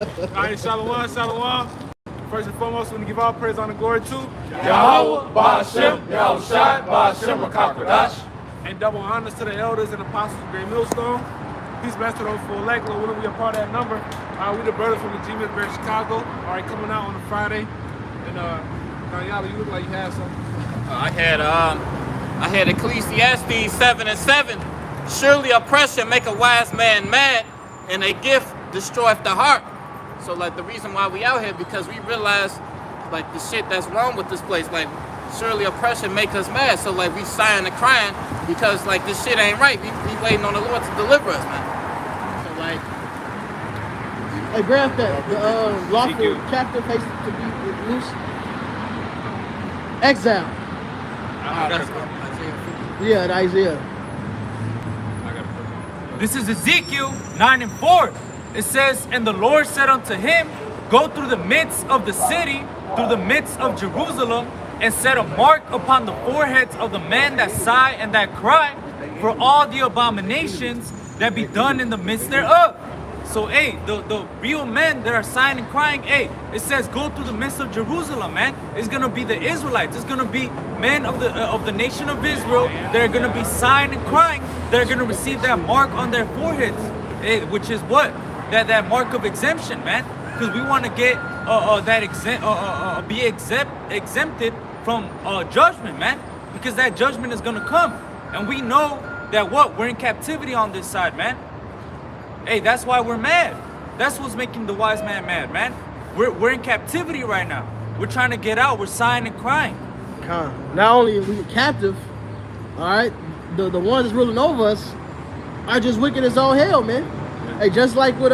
Alright, Shalom, Shalom. First and foremost, we want to give all praise, honor, glory to Yahweh, Ba'ashem, Yahushai, Ba'ashem, Rakakwadash. and double honors to the elders and apostles of Great Millstone. Peace, blessed to those full elect. Lord, we are part of that number. We the brothers from the G-Miss Bear Chicago. All right, coming out on a Friday. And Daniela, you look like you have something. I had Ecclesiastes 7:7. Surely oppression make a wise man mad, and a gift destroyeth the heart. So like the reason why we out here, because we realize like the shit that's wrong with this place. Like surely oppression make us mad. So like we sighing and crying because like this shit ain't right. We waiting on the Lord to deliver us, man. So like Hey, grab that. The lawful captive faced to be loose. Exile. Yeah, the Isaiah. This is Ezekiel 9:4. It says, and the Lord said unto him, go through the midst of the city, through the midst of Jerusalem, and set a mark upon the foreheads of the men that sigh and that cry, for all the abominations that be done in the midst thereof. So, hey, the real men that are sighing and crying, hey, it says go through the midst of Jerusalem, man. It's gonna be the Israelites. It's gonna be men of the nation of Israel that are gonna be sighing and crying. They're gonna receive that mark on their foreheads, hey, which is what that mark of exemption, man. Because we want to get be exempted from judgment, man. Because that judgment is gonna come, and we know that we're in captivity on this side, man. Hey, that's why we're mad. That's what's making the wise man mad, man. We're in captivity right now. We're trying to get out. We're sighing and crying. Not only are we captive, all right, the ones that's ruling over us are just wicked as all hell, man. Hey, just like with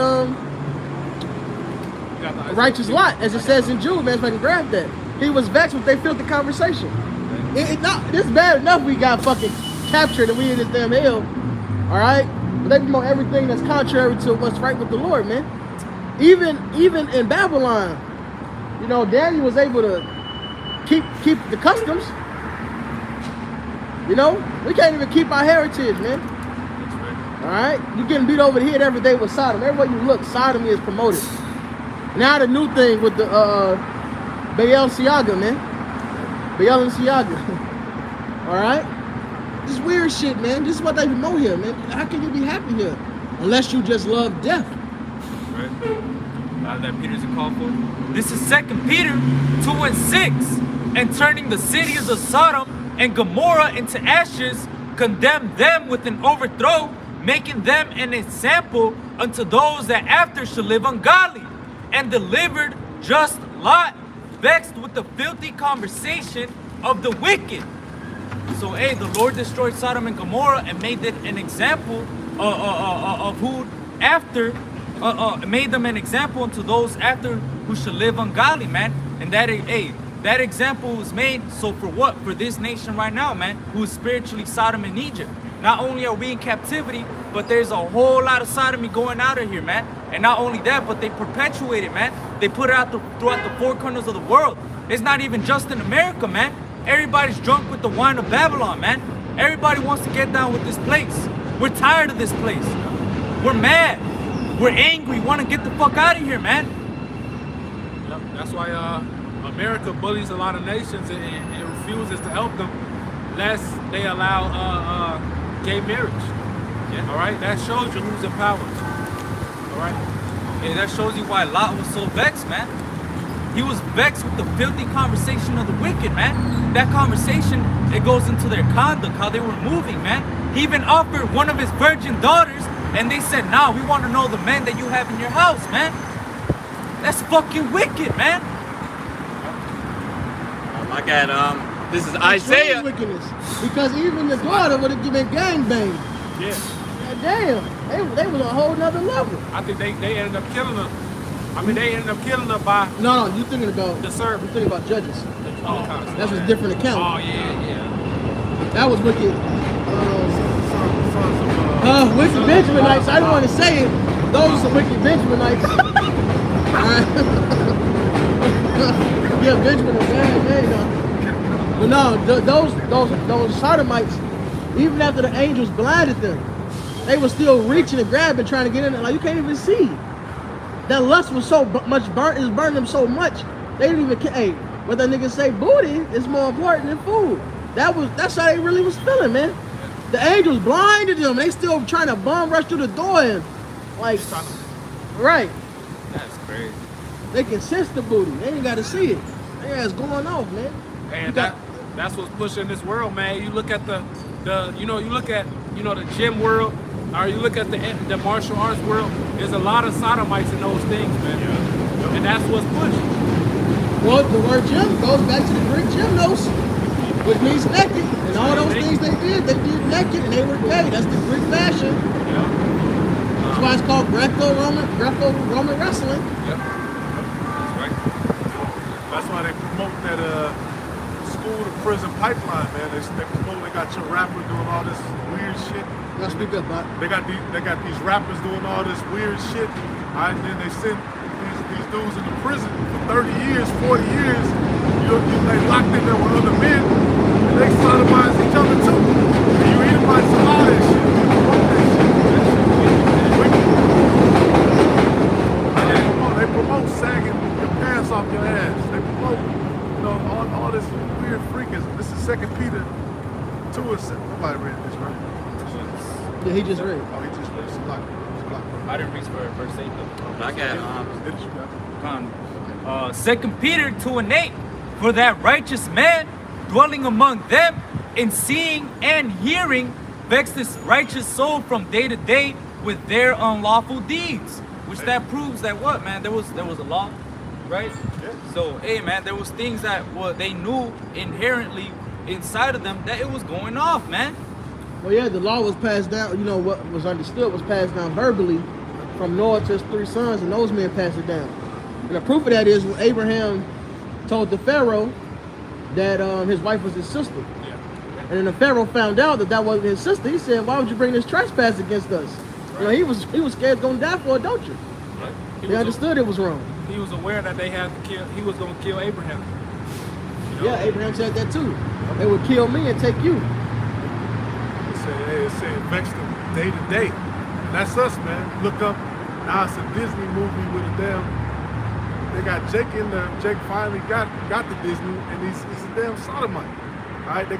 righteous Lot, as it says in Jude, man, if I can grab that. He was vexed with their filthy conversation. This is bad enough we got fucking captured and we in this damn hell, all right? But they promote everything that's contrary to what's right with the Lord, man. Even in Babylon, you know, Daniel was able to keep the customs. You know, we can't even keep our heritage, man. All right, you getting beat over the head every day with Sodom. Everywhere you look, sodomy is promoted. Now the new thing with the Baal Siaga, man. Baal and Siaga. All right. This weird shit, man. This is what they promote here, man. How can you be happy here? Unless you just love death. Right. That Peter's a call for. This is 2 Peter 2:6. And turning the cities of Sodom and Gomorrah into ashes, condemned them with an overthrow, making them an example unto those that after shall live ungodly, and delivered just Lot, vexed with the filthy conversation of the wicked. So, hey, the Lord destroyed Sodom and Gomorrah and made it an example of who after, made them an example unto those after who shall live ungodly, man. And that, hey, that example was made, so for what? For this nation right now, man, who is spiritually Sodom and Egypt. Not only are we in captivity, but there's a whole lot of sodomy going out of here, man. And not only that, but they perpetuate it, man. They put it out throughout the four corners of the world. It's not even just in America, man. Everybody's drunk with the wine of Babylon, man. Everybody wants to get down with this place. We're tired of this place. We're mad. We're angry. Want to get the fuck out of here, man. Yep. That's why America bullies a lot of nations and refuses to help them lest they allow gay marriage. Yeah. All right. That shows you who's in power. All right. And that shows you why Lot was so vexed, man. He was vexed with the filthy conversation of the wicked, man. That conversation, it goes into their conduct, how they were moving, man. He even offered one of his virgin daughters, and they said, nah, we want to know the men that you have in your house, man. That's fucking wicked, man. I got this is Isaiah. Wickedness. Because even the daughter would have given gangbang. Yeah. God damn, they was a whole nother level. I think they ended up killing her. I mean, they ended up killing her by No, you thinking about the servant. You thinking about Judges. Oh, That's a different account. Oh, yeah. That was wicked. Wicked Benjaminites. I didn't want to say it. Those are wicked Benjaminites. Alright. Yeah, Benjamin was bad, you know. But no, those sodomites, even after the angels blinded them, they were still reaching and grabbing, trying to get in there. Like, you can't even see. that lust was so much burnt, it's burned them so much. They didn't even care. Hey, what that nigga say, booty is more important than food. That's how they really was feeling, man. The angels blinded them. They still trying to bum rush through the door and like, right. That's crazy. They can sense the booty. They ain't got to see it. Yeah, it's going off, man. And that's what's pushing this world, man. You look at the you look at the gym world, or you look at the martial arts world. There's a lot of sodomites in those things, man. Yeah. And that's what's pushing. Well, the word gym goes back to the Greek gymnos, which means naked. And all those things they did naked and they were gay. That's the Greek fashion. Yeah. That's why it's called Greco-Roman wrestling. Yep. That's right. That's why they promote that school to prison pipeline, man. They promote. They got your rapper doing all this weird shit. Let's speak up, Bob. They got these rappers doing all this weird shit. And then they send these dudes into prison for 30 years, 40 years. They locked in there with other men, and they sodomize each other too. And you hear about some all that shit. They promote sagging your pants off your ass. They promote, all this weird freaking. This is 2 Peter 2 and 7. Nobody read this, right? Yeah, he just read. Oh, he just read. It's a lot. I didn't reach for verse 8 though. I got it. 2 Peter 2 and 8. For that righteous man dwelling among them and seeing and hearing vex this righteous soul from day to day with their unlawful deeds. Which that proves that what, man? There was a law, right? Yeah. So, hey, man, there was things that they knew inherently inside of them that it was going off, man. Well, yeah, the law was passed down. What was understood was passed down verbally from Noah to his 3 sons, and those men passed it down. And the proof of that is when Abraham told the Pharaoh that his wife was his sister. Yeah. And then the Pharaoh found out that wasn't his sister. He said, "Why would you bring this trespass against us?" Right. He was scared going to die for adultery. Right. He understood it was wrong. He was aware that they had to kill. He was going to kill Abraham. Yeah, Abraham said that too. They would kill me and take you. It said vex them day to day. And that's us, man. Look up, now it's a Disney movie with a damn. They got Jake in there. Jake finally got the Disney, and he's a damn sodomite. All right, they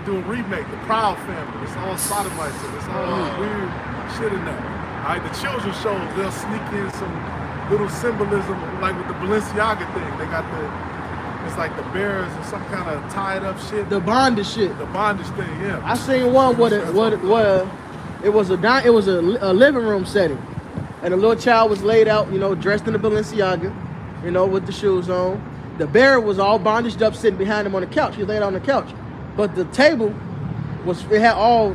do a remake, The Proud Family. It's all sodomites, and it's all weird shit in there. All right, the children's shows, they'll sneak in some little symbolism, like with the Balenciaga thing. They got it's like the bears and some kind of tied up shit. The bondage shit. The bondage thing, yeah. I seen one where it was a living room setting, and a little child was laid out, dressed in the Balenciaga, with the shoes on. The bear was all bondaged up, sitting behind him on the couch. He laid on the couch, but the table had all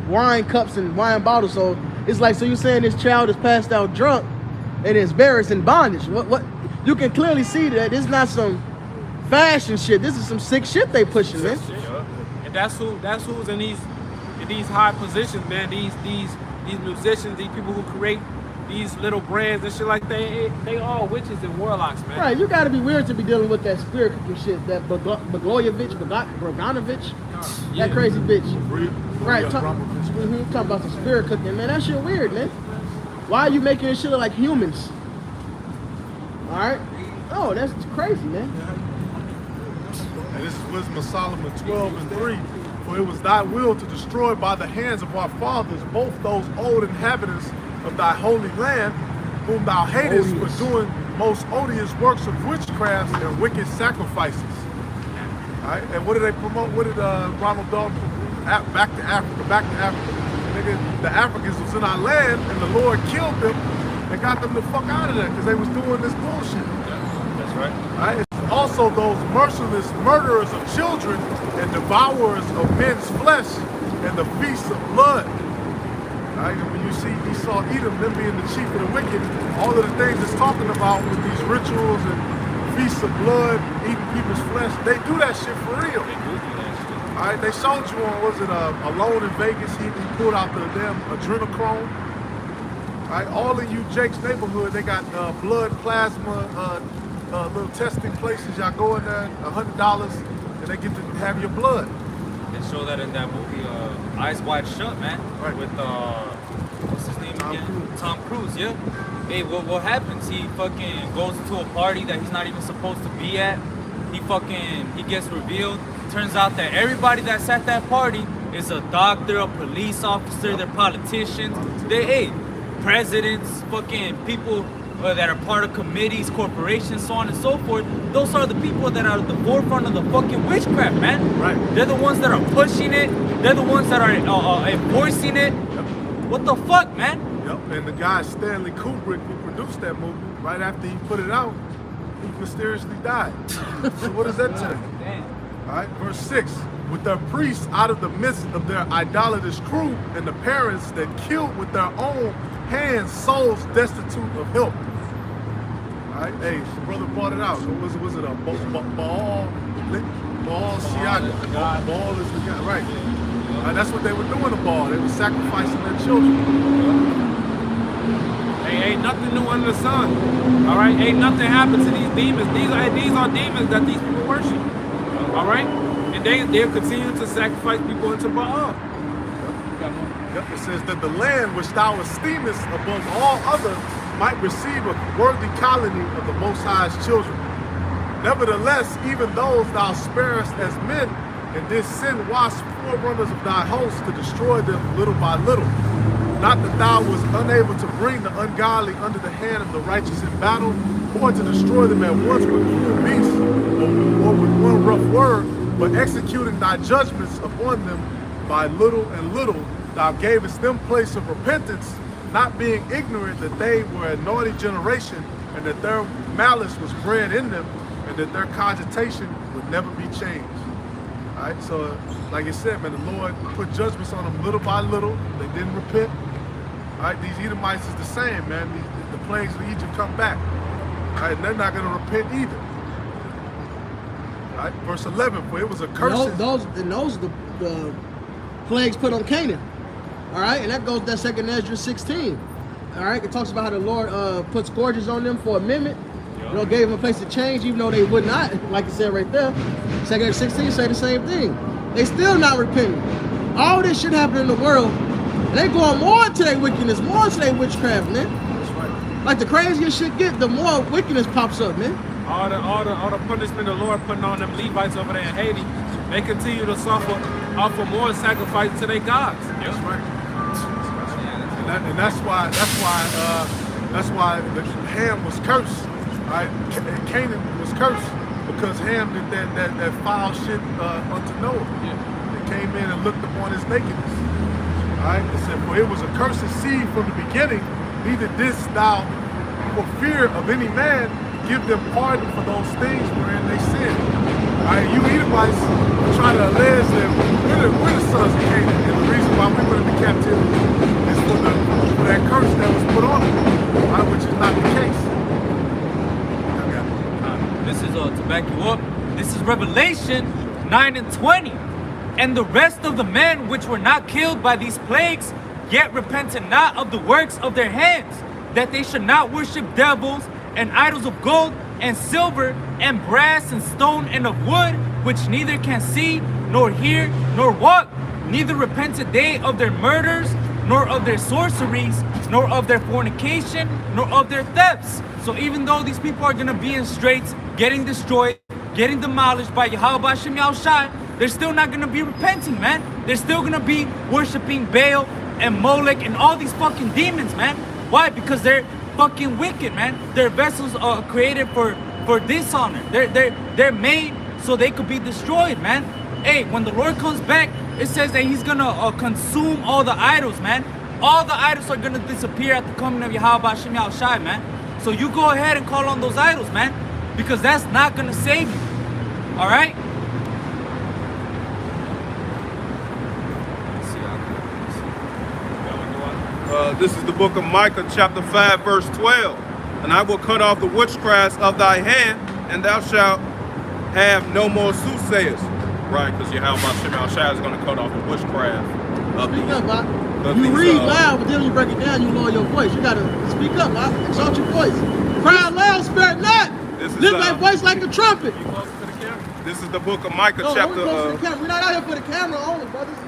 wine cups and wine bottles. So it's like, so you're saying this child is passed out drunk, and his bear is in bondage? What? You can clearly see that it's not some fashion shit. This is some sick shit they pushing, man. And that's who's in these high positions, man. These musicians, these people who create these little brands and shit like that, they all witches and warlocks, man. Right, you gotta be weird to be dealing with that spirit cooking shit, that Bogdanovich, that crazy bitch. Right, talking about some spirit cooking, man. That shit weird, man. Why are you making this shit look like humans? All right. Oh, that's crazy, man. And this is Wisdom of Solomon 12 and 3. For it was thy will to destroy by the hands of our fathers both those old inhabitants of thy holy land, whom thou hatest for doing most odious works of witchcraft and wicked sacrifices. All right. And what did they promote? What did Ronald Dalton? Back to Africa. Nigga, the Africans was in our land, and the Lord killed them and got them the fuck out of there because they was doing this bullshit. That's right. All right. It's also those merciless murderers of children and devourers of men's flesh and the feasts of blood. All right. And when you see Esau, Edom, them being the chief of the wicked, all of the things it's talking about with these rituals and feasts of blood, eating people's flesh, they do that shit for real. They do that shit. All right, they showed you on, was it Alone in Vegas? He pulled out the damn adrenochrome. All right, all in you Jake's neighborhood, they got blood plasma, little testing places. Y'all go in there, $100, and they get to have your blood. They show that in that movie, Eyes Wide Shut, man. Right. With what's his name again? Tom Cruise, yeah. hey, what happens? He fucking goes to a party that he's not even supposed to be at. He gets revealed. Turns out that everybody that's at that party is a doctor, a police officer, they're politicians, presidents, fucking people that are part of committees, corporations, so on and so forth. Those are the people that are at the forefront of the fucking witchcraft, man. Right. They're the ones that are pushing it. They're the ones that are enforcing it. What the fuck, man? Yep. And the guy Stanley Kubrick, who produced that movie, right after he put it out, he mysteriously died. So what does that tell you? Damn. All right, verse 6. With their priests out of the midst of their idolatrous crew, and the parents that killed with their own hands souls destitute of help. All right, hey, the brother brought it out. Was it a Baal Siaga? Baal is the guy, right? All right, that's what they were doing to Baal. They were sacrificing their children. Hey, ain't nothing new under the sun. All right, ain't nothing happened to these demons. These are demons that these people worship. All right, and they're continuing to sacrifice people into Baal. Yep, it says that the land which thou esteemest above all others might receive a worthy colony of the Most High's children. Nevertheless, even those thou sparest as men, and didst send wasp forerunners of thy host to destroy them little by little. Not that thou was unable to bring the ungodly under the hand of the righteous in battle, or to destroy them at once with cruel beasts, or with one rough word, but executing thy judgments upon them by little and little, thou gavest them place of repentance, not being ignorant that they were a naughty generation, and that their malice was bred in them, and that their cogitation would never be changed. All right, so like I said, man, the Lord put judgments on them little by little. They didn't repent. All right, these Edomites is the same, man. The plagues of Egypt come back. All right, and they're not going to repent either. All right, verse 11, for it was a curse. Those are the plagues put on Canaan. All right, and that goes to that 2nd Ezra 16. All right, it talks about how the Lord put scourges on them for a minute. You know, gave them a place to change, even though they would not, like it said right there. 2nd Ezra 16 say the same thing. They still not repenting. All this shit happening in the world, and they going more into their wickedness, more into their witchcraft, man. That's right. Like the crazier shit get, the more wickedness pops up, man. All the punishment the Lord putting on them Levites over there in Haiti, they continue to offer more sacrifice to their gods. That's right. And that's why the Ham was cursed. Right? Canaan was cursed because Ham did that foul shit unto Noah. They came in and looked upon his nakedness. All right? It said, for it was a cursed seed from the beginning, neither didst thou, for fear of any man, give them pardon for those things wherein they sinned. All right? You Edomites try to allege that we're the sons of Canaan, and the reason why we went into captivity is for that curse that was put on them, all right? Which is not the case. This is to back you up. This is Revelation 9 and 20. And the rest of the men which were not killed by these plagues, yet repented not of the works of their hands, that they should not worship devils and idols of gold and silver and brass and stone and of wood, which neither can see, nor hear, nor walk. Neither repented they of their murders, nor of their sorceries, nor of their fornication, nor of their thefts. So even though these people are going to be in straits, getting destroyed, getting demolished by Yahweh Shem Yahushai, they're still not going to be repenting, man. They're still going to be worshiping Baal and Molech and all these fucking demons, man. Why? Because they're fucking wicked, man. Their vessels are created for dishonor. They're made so they could be destroyed, man. Hey, when the Lord comes back, it says that he's going to consume all the idols, man. All the idols are going to disappear at the coming of Yahweh Shem Yahushai, man. So you go ahead and call on those idols, man, because that's not going to save you. All right? This is the book of Micah, chapter 5, verse 12. And I will cut off the witchcrafts of thy hand, and thou shalt have no more soothsayers. Right, because Yahweh Shem Yahushai is going to cut off the witchcraft of Speak these. up, Bob. You read loud, but then when you break it down, you lower your voice. You gotta speak up, Bob. Exalt your voice. Cry loud, spare not. Lift thy voice like a trumpet. This is the book of Micah, No, chapter. we're not out here for the camera only, brothers.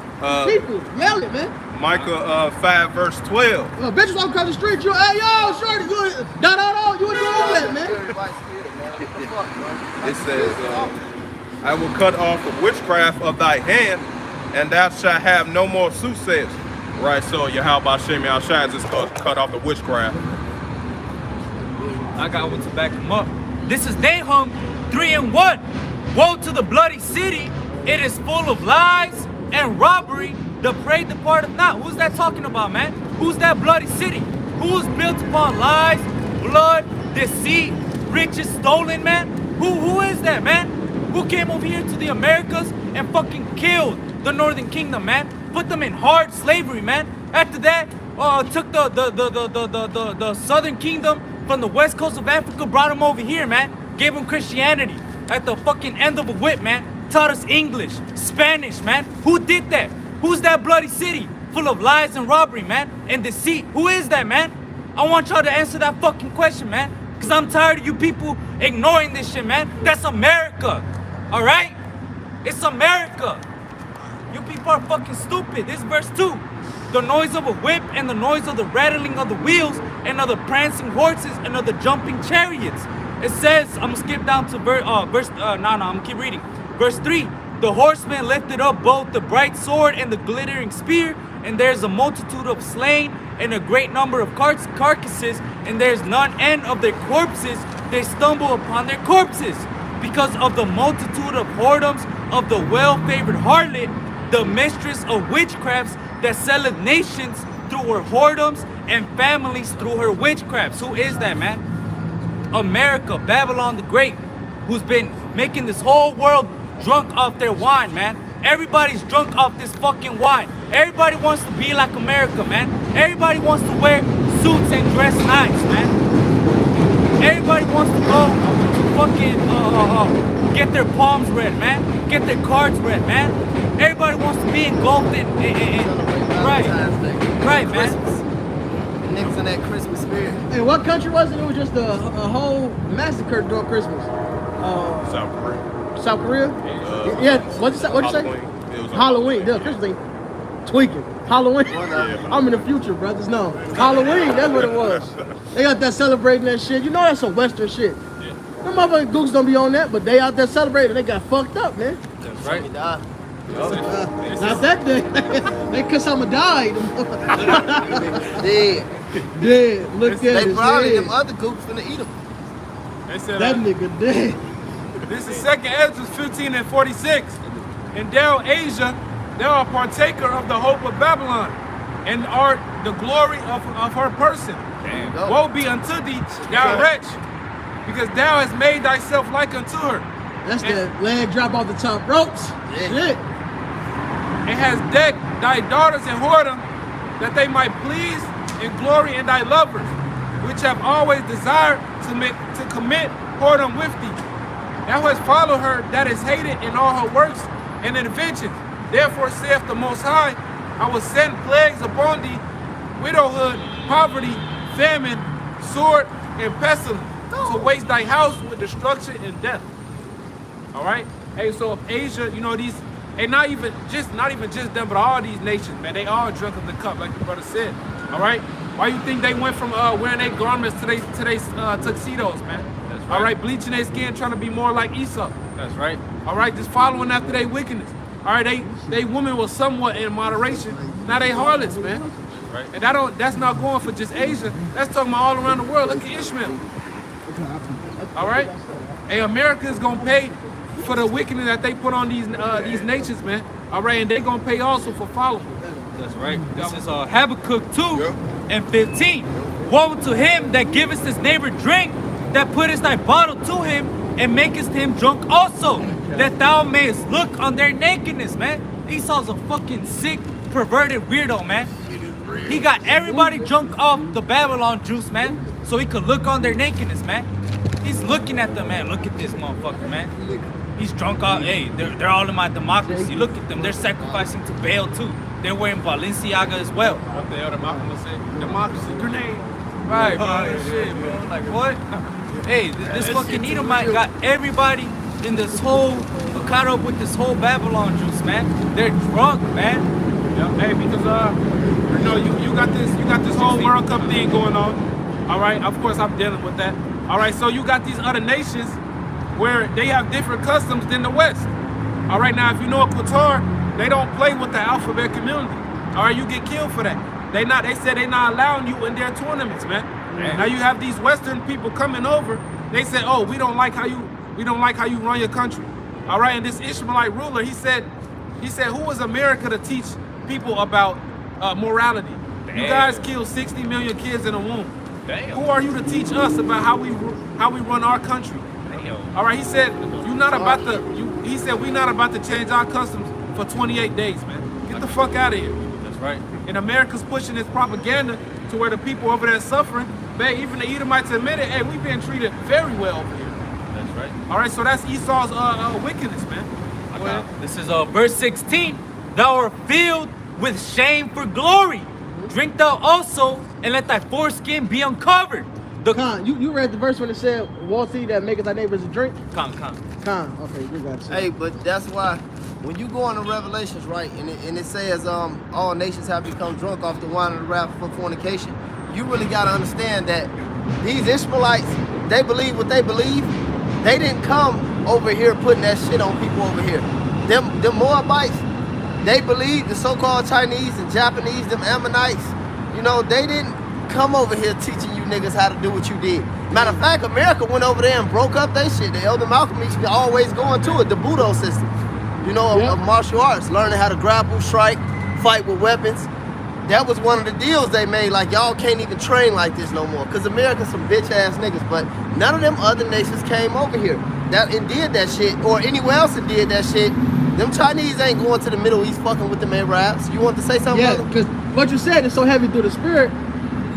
People, yell it, man. Micah 5 verse 12. Look, bitches walk across the street, you, hey, yo, shorty, you, you would do all that, man. It says, I will cut off the witchcraft of thy hand, and thou shalt have no more soothsayers. Right, so Yahweh Shem Yahushua just cut off the witchcraft. I got one to back him up. This is Nahum 3:1. Woe to the bloody city. It is full of lies and robbery. The prey departeth not. Who's that talking about, man? Who's that bloody city? Who's built upon lies, blood, deceit, riches stolen, man? Who is that, man? Who came over here to the Americas and fucking killed the Northern Kingdom, man? Put them in hard slavery, man. After that, took the Southern Kingdom from the west coast of Africa, brought them over here, man. Gave them Christianity at the fucking end of a whip, man. Taught us English, Spanish, man. Who did that? Who's that bloody city full of lies and robbery, man, and deceit? Who is that, man? I want y'all to answer that fucking question, man, because I'm tired of you people ignoring this shit, man. That's America, all right? It's America. You people are fucking stupid. This is verse 2. The noise of a whip and the noise of the rattling of the wheels and of the prancing horses and of the jumping chariots. It says, I'm gonna skip down to I'm gonna keep reading. Verse 3, the horseman lifted up both the bright sword and the glittering spear, and there's a multitude of slain and a great number of carcasses, and there's none end of their corpses. They stumble upon their corpses because of the multitude of whoredoms of the well-favored harlot, the mistress of witchcrafts that selleth nations through her whoredoms and families through her witchcrafts. Who is that, man? America, Babylon the Great, who's been making this whole world drunk off their wine, man. Everybody's drunk off this fucking wine. Everybody wants to be like America, man. Everybody wants to wear suits and dress nice, man. Everybody wants to go to fucking get their palms read, man. Get their cards read, man. Everybody wants to be engulfed in right, man. Niggas in that Christmas spirit. And what country was it? It was just a whole massacre during Christmas. South Korea. South Korea? Yeah. What'd you say? It was Halloween. Yeah, Christmas thing. Tweaking. Halloween. I'm in the future, brothers. No. Halloween, that's what it was. They out there celebrating that shit. You know that's some Western shit. Yeah. Them motherfucking gooks don't be on that, but they out there celebrating. They got fucked up, man. That's right. Not that day. They cause I'ma die. Dead. Dead. Look at They his probably head. them other gooks finna eat them. They said That nigga dead. this is 2nd Ezra 15 and 46. And thou, Asia, thou art partaker of the hope of Babylon, and art the glory of her person. Damn. Woe be unto thee, thou wretch, because thou hast made thyself like unto her, That's that leg drop off the top ropes. Yeah. Shit. and hast decked thy daughters in whoredom, that they might please and glory in thy lovers, which have always desired to commit whoredom with thee. Thou hast followed her that is hated in all her works and inventions. Therefore saith the Most High, I will send plagues upon thee, widowhood, poverty, famine, sword, and pestilence, to waste thy house with destruction and death. All right. Hey, so if Asia, you know these, and not even just them, but all these nations, man, they all drunk of the cup, like the brother said. All right. Why you think they went from wearing their garments to they tuxedos, man? That's right. Uh, All right, bleaching their skin, trying to be more like Esau. That's right. All right, just following after their wickedness. All right, they women were somewhat in moderation. Now they harlots, man. Right. And that's not going for just Asia. That's talking about all around the world. Look at Ishmael. All right, hey, America is gonna pay for the wickedness that they put on these nations, man. All right, and they gonna pay also for following. That's right. This is Habakkuk 2 and 15. Woe to him that giveth his neighbor drink, that puttest thy bottle to him, and makest him drunk also, that thou mayest look on their nakedness, man. Esau's a fucking sick, perverted weirdo, man. He got everybody drunk off the Babylon juice, man, so he could look on their nakedness, man. He's looking at them, man. Look at this motherfucker, man. He's drunk off. Hey, they're all in my democracy. Look at them. They're sacrificing to Baal too. They're wearing Balenciaga as well. What the hell the Malcolm would say? Democracy grenade. Right, bro. Shit, man. Like what? Hey, this fucking Edomite got everybody in this whole caught up with this whole Babylon juice, man. They're drunk, man. Yeah, hey, because You know, you got this whole World Cup thing going on. All right, of course I'm dealing with that. All right, so you got these other nations where they have different customs than the West. All right, now if you know Qatar, they don't play with the alphabet community. All right, you get killed for that. They said they not allowing you in their tournaments, man. Now you have these Western people coming over. They said, oh, we don't like how you run your country. All right, and this Ishmaelite ruler, he said, who is America to teach people about morality? You guys killed 60 million kids in a womb. Who are you to teach us about how we run our country? All right, he said, we're not about to change our customs for 28 days, man. Get the fuck out of here. That's right. And America's pushing this propaganda to where the people over there suffering. Man, even the Edomites admit it, hey, we've been treated very well over here. That's right. All right, so that's Esau's wickedness, man. Go ahead. This is verse 16. Thou art filled with shame for glory. Drink thou also, and let thy foreskin be uncovered. Khan, you read the verse when it said, "Woe to thee that maketh thy neighbors a drink." Khan. Khan, okay, you got it. Hey, but that's why when you go into Revelations, right, and it says all nations have become drunk off the wine of the wrath for fornication, you really got to understand that these Ishmaelites, they believe what they believe. They didn't come over here putting that shit on people over here. Them Moabites, they believe, the so-called Chinese and Japanese, them Ammonites, you know, they didn't come over here teaching you niggas how to do what you did. Matter of fact, America went over there and broke up their shit. The Elder Malcolm used to always going to it, the Budo system, you know, of martial arts, learning how to grapple, strike, fight with weapons. That was one of the deals they made, like, y'all can't even train like this no more, because America's some bitch-ass niggas, but none of them other nations came over here and did that shit, or anywhere else that did that shit. Them Chinese ain't going to the Middle East fucking with them Arabs. You want to say something? Yeah, because what you said is so heavy through the spirit,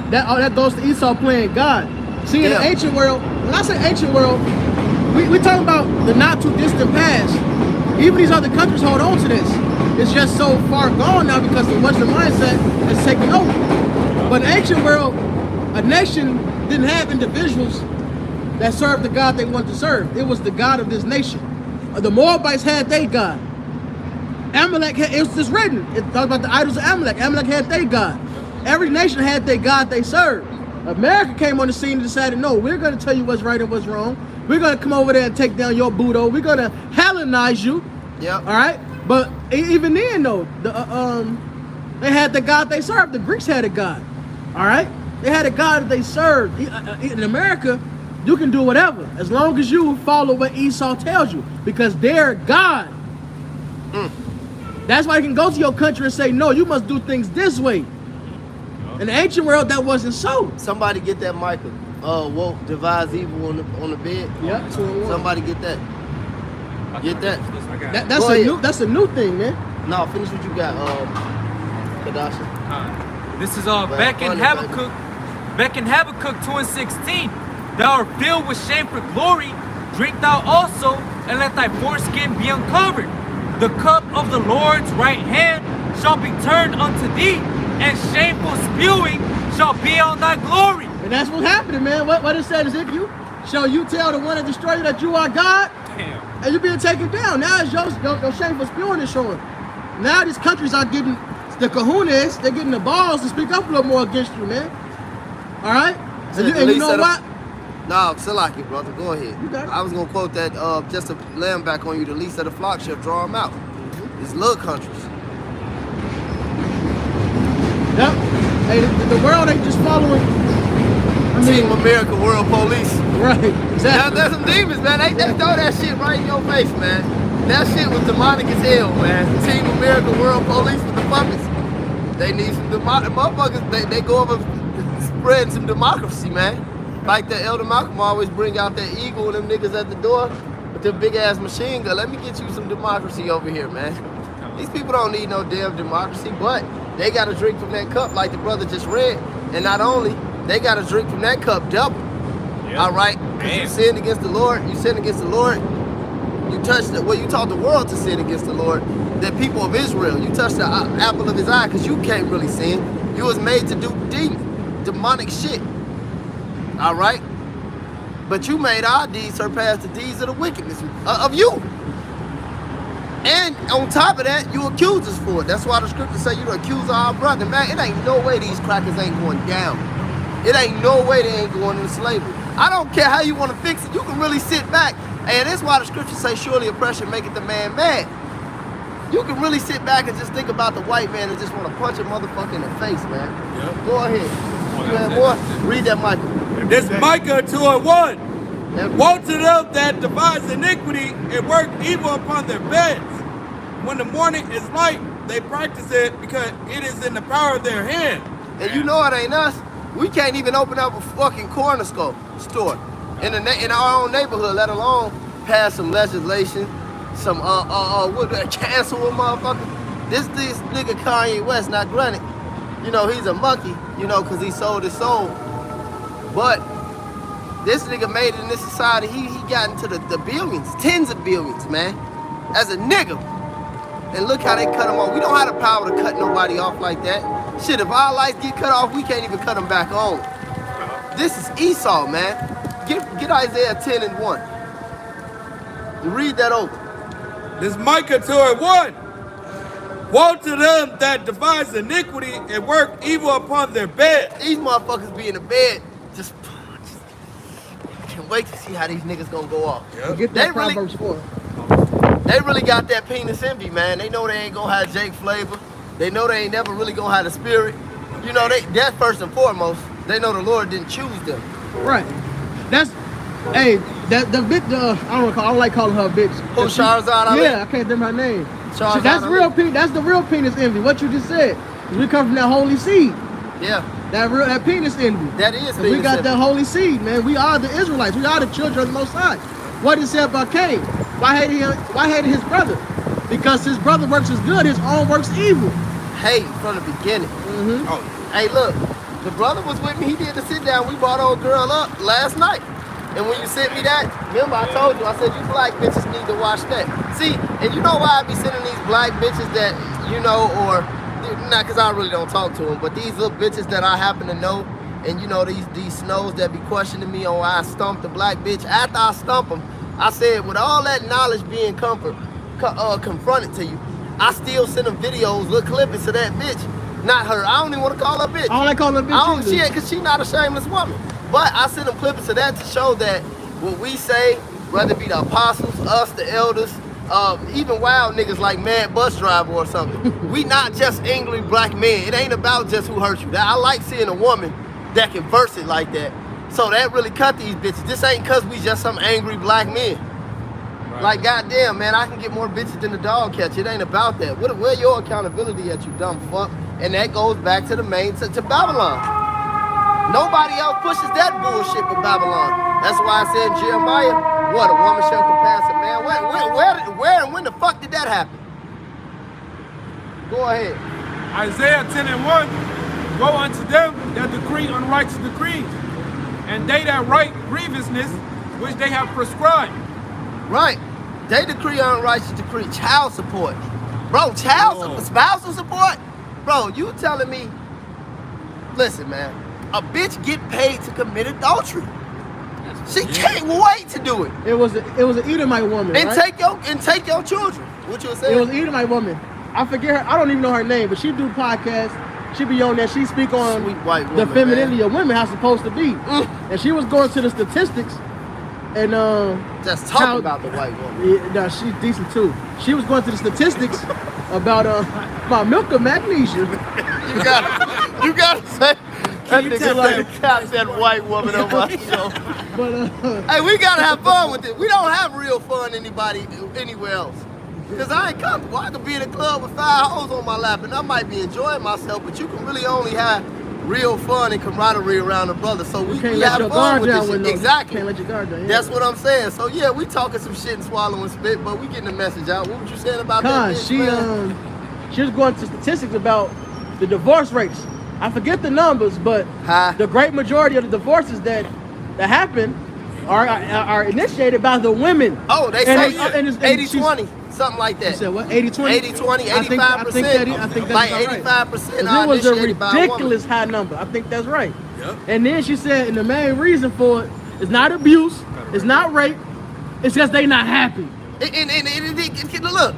that goes to Esau playing God. See, in the ancient world, when I say ancient world, we talking about the not too distant past. Even these other countries hold on to this. It's just so far gone now because the Western mindset has taken over. But in the ancient world, a nation didn't have individuals that served the God they wanted to serve. It was the God of this nation. The Moabites had their God. Amalek had, it was just written. It talks about the idols of Amalek. Amalek had their God. Every nation had their God they served. America came on the scene and decided, no, we're going to tell you what's right and what's wrong. We're going to come over there and take down your Budo. We're going to Hellenize you. Yeah. All right. But even then, though, they had the God they served. The Greeks had a God. All right. They had a God that they served. In America, you can do whatever as long as you follow what Esau tells you, because they're God. That's why you can go to your country and say, no, you must do things this way. In the ancient world, that wasn't so. Somebody get that Michael. Woke devise evil on the bed. Yeah. Somebody get that. Get that. That's a new thing, man. No, finish what you got, Kadasha. This is back in Habakkuk. Back in Habakkuk 2:16. Thou art filled with shame for glory. Drink thou also, and let thy foreskin be uncovered. The cup of the Lord's right hand shall be turned unto thee, and shameful spewing shall be on thy glory. And that's what's happening, man. What it said is, if you shall you tell the one that destroyed you that you are God, and you're being taken down. Now it's your shameful spewing is showing. Now these countries are getting the kahunas, they're getting the balls to speak up a little more against you, man. All right? And you know what? No, Salaki, brother, go ahead. You got it. I was going to quote that, just to lay them back on you, the least of the flock shall draw them out. These little countries. Yep. Hey, the world ain't just following. Team America World Police. Right, exactly. There's some demons, man. They throw that shit right in your face, man. That shit was demonic as hell, man. Team America World Police with the puppets. They need some motherfuckers. They go over spreading some democracy, man. Like the Elder Malcolm always bring out that eagle and them niggas at the door with their big ass machine gun. Let me get you some democracy over here, man. These people don't need no damn democracy, but they got to drink from that cup like the brother just read. And not only, they got to drink from that cup double. Yep. All right? Because you sinned against the Lord. You sinned against the Lord. You touched the, well, you taught the world to sin against the Lord. The people of Israel, you touched the apple of his eye because you can't really sin. You was made to do demonic shit. All right? But you made our deeds surpass the deeds of the wickedness of you. And on top of that, you accuse us for it. That's why the scriptures say you the accuser of our brother. Man, it ain't no way these crackers ain't going down. It ain't no way they ain't going into slavery. I don't care how you want to fix it. You can really sit back. And that's why the scriptures say, surely oppression maketh the man mad. You can really sit back and just think about the white man and just want to punch a motherfucker in the face, man. Yep. Go ahead. You have more? Read that, Michael. This Micah 2:1. Woe to them that devise iniquity and work evil upon their beds. When the morning is light, they practice it because it is in the power of their hand. And you know it ain't us. We can't even open up a fucking corner store in our own neighborhood, let alone pass some legislation, some cancel a motherfucker. This nigga Kanye West, not granted, you know, he's a monkey, you know, cause he sold his soul. But this nigga made it in this society, he got into the billions, tens of billions, man, as a nigga. And look how they cut him off. We don't have the power to cut nobody off like that. Shit, if our lights get cut off, we can't even cut them back on. This is Esau, man. Get Isaiah 10:1. Read that over. This Micah 2:1. Woe to them that devise iniquity and work evil upon their bed. These motherfuckers be in the bed, just can't wait to see how these niggas gonna go off. Yep. Get that Proverbs 4. They really got that penis envy, man. They know they ain't gonna have Jake Flavor. They know they ain't never really gonna have the spirit. You know, that's first and foremost. They know the Lord didn't choose them. Right. That's, hey, the bitch, I don't like calling her a bitch. Who, Shahrazad Ali? Yeah, I can't think her name. Shahrazad That's Ali. real. That's the real penis envy. What you just said. We come from that holy seed. Yeah, That penis envy. that is And we penis got envy. that holy seed, man. We are the Israelites. We are the children of the Most High. What did it say about Cain? Why hated his brother? Because his brother works is good, his own works evil. Hate from the beginning. Oh, Hey, look, the brother was with me. He did the sit down. We brought old girl up last night. And when you sent me that, remember I told you, I said, you black bitches need to watch that. See, and you know why I be sending these black bitches that, you know, or, not because I really don't talk to them, but these little bitches that I happen to know, and you know, these snows that be questioning me on why I stumped the black bitch. After I stump them, I said, with all that knowledge being confronted to you, I still send them videos, little clippings to that bitch. Not her. I don't even want to call her bitch. I don't like calling her bitch I don't, either. because she not a shameless woman. But I send them clippings to that to show that what we say, whether it be the apostles, us, the elders, even wild niggas like Mad Bus Driver or something, we not just angry black men. It ain't about just who hurt you. I like seeing a woman that can verse it like that. So that really cut these bitches. This ain't cause we just some angry black men. Right. Like, goddamn, man, I can get more bitches than the dog catch. It ain't about that. Where your accountability at, you dumb fuck? And that goes back to the main, to Babylon. Nobody else pushes that bullshit but Babylon. That's why I said in Jeremiah, what, a woman shall compass a man? Where and when the fuck did that happen? Go ahead. Isaiah 10:1, woe unto them that decree unrighteous decrees, and they that write grievousness which they have prescribed. Right. They decree unrighteous decree. Child support. Bro, spousal support? Bro, you telling me, listen, man, a bitch get paid to commit adultery. She can't wait to do it. It was an Edomite woman, And right? take your children. What you were It saying? was an Edomite woman. I forget her. I don't even know her name, but she do podcasts. She be on there. She speak on Sweet white the woman, femininity of women, how it's supposed to be. And she was going to the statistics, and Just talking how- about the white woman. yeah, no, she's decent too. She was going to the statistics about milk of magnesia. You gotta say, that nigga like to catch that white woman on my show. But Hey, we gotta have fun with it. We don't have real fun anywhere else. Cause I ain't comfortable. I could be in a club with 5 hoes on my lap and I might be enjoying myself, but you can really only have real fun and camaraderie around a brother. So we can't have let your fun guard with down this with shit. no. Exactly. Can't let your guard down. Yeah. That's what I'm saying. So yeah, we talking some shit and swallowing spit, but we getting the message out. What was you saying about that Cause bitch, man? she was going to statistics about the divorce rates. I forget the numbers, but Huh? the great majority of the divorces that happen are initiated by the women. Oh, they And say and she's- 80-20, something like You that. said what? 80-20? 80-20, I think 85%. I think that's Like about right. 85% 'Cause are it was a initiated by a woman. ridiculous high number. I think that's right. Yep. And then she said, and the main reason for it is not abuse, it's not rape, it's because they not happy. And look,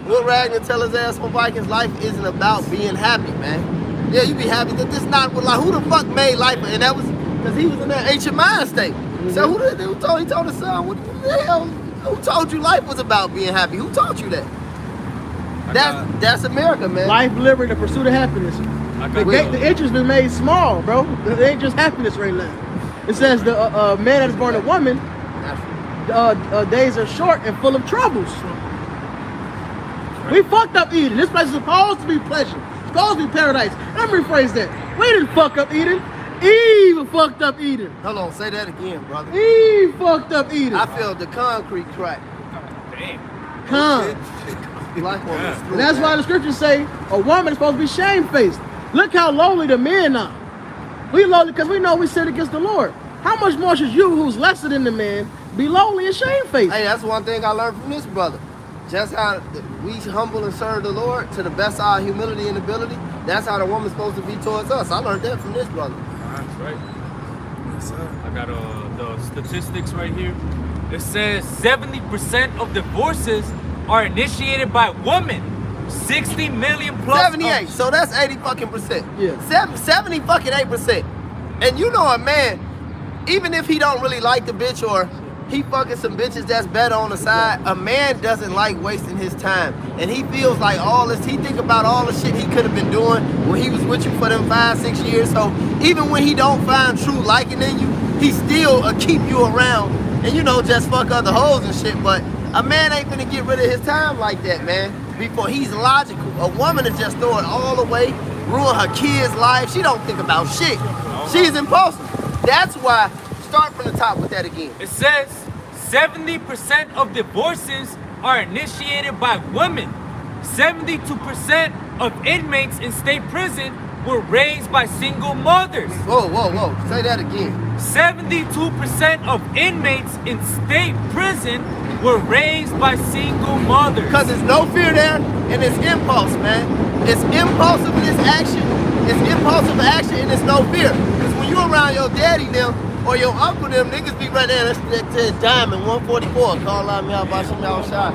Will Ragnar tell his ass on Vikings, life isn't about being happy, man. Yeah, you be happy that this not what like who the fuck made life, and that was because he was in that ancient mind state. So who told he told his son, what the hell? Who told you life was about being happy? Who taught you that? That's America, man. Life, liberty, the pursuit of happiness. The interest been made small, bro. It ain't just happiness right now. It says the man that is born a woman, days are short and full of troubles. We fucked up Eden. This place is supposed to be pleasure. It's supposed to be paradise. Let me rephrase that. We didn't fuck up Eden. Eve fucked up Eden. Hold on, say that again, brother. Eve fucked up Eden. I feel the concrete crack. Con. Black woman. And that's why the scriptures say a woman is supposed to be shamefaced. Look how lowly the men are. We lowly because we know we sin against the Lord. How much more should you, who's lesser than the man, be lowly and shamefaced? Hey, that's one thing I learned from this brother. Just how we humble and serve the Lord to the best of our humility and ability, that's how the woman's supposed to be towards us. I learned that from this brother. That's right. Yes, sir. I got the statistics right here. It says 70% of divorces are initiated by women. 60 million plus. 78. So that's 80 fucking percent. Yeah. 70 fucking 8%. And you know a man, even if he don't really like the bitch or he fucking some bitches that's better on the side, a man doesn't like wasting his time. And he feels like he think about all the shit he could have been doing when he was with you for them 5-6 years. So even when he don't find true liking in you, he still keep you around and just fuck other hoes and shit. But a man ain't gonna get rid of his time like that, man. Before he's logical. A woman is just throw it all away, ruin her kids' life. She don't think about shit. She's impulsive. That's why, start from the top with that again. It says 70% of divorces are initiated by women. 72% of inmates in state prison were raised by single mothers. Whoa. Say that again. 72% of inmates in state prison were raised by single mothers. Because there's no fear there, and it's impulse, man. It's impulsiveness action. It's impulsive action, and it's no fear. Because when you're around your daddy now, or your uncle them, niggas be right there, that's Diamond 144. Call out me out by some y'all shot.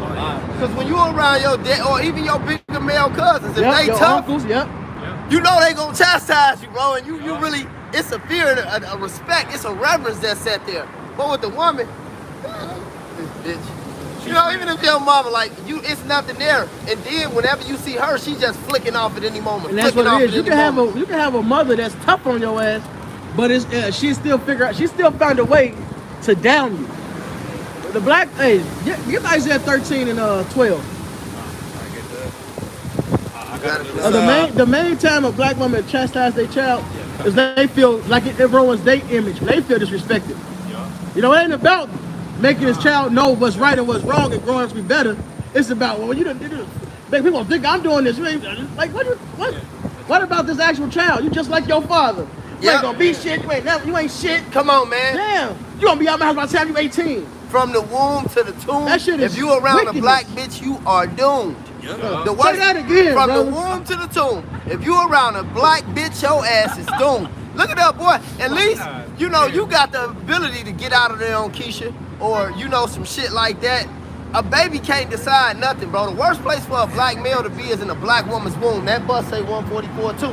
Because when you around your dad, or even your bigger male cousins, if they your tough, uncles, you know they gonna chastise you, bro. And you really, it's a fear and a respect, it's a reverence that's set there. But with the woman, this bitch. Even if your mama, it's nothing there. And then whenever you see her, she just flicking off at any moment. And that's what it is. You can have a mother that's tough on your ass, but she still found a way to down you. The black, hey, get Isaiah 13 and 12. The main time a black woman chastise their child is they feel like it ruins their image. They feel disrespected. It ain't about making his child know what's right and what's wrong and growing up to be better. It's about, well, you make people think I'm doing this. You ain't like what about this actual child? You just like your father. You ain't gonna be shit. You ain't shit. Come on, man. Damn. You gonna be out my house by the time you 18. From the womb to the tomb. That shit is if you around wickedness. A black bitch, you are doomed. The worst, say that again, from brother. the womb to the tomb. If you around a black bitch, your ass is doomed. Look at that boy. At least, you got the ability to get out of there on Keisha or, some shit like that. A baby can't decide nothing, bro. The worst place for a black male to be is in a black woman's womb. That bus say 144 too.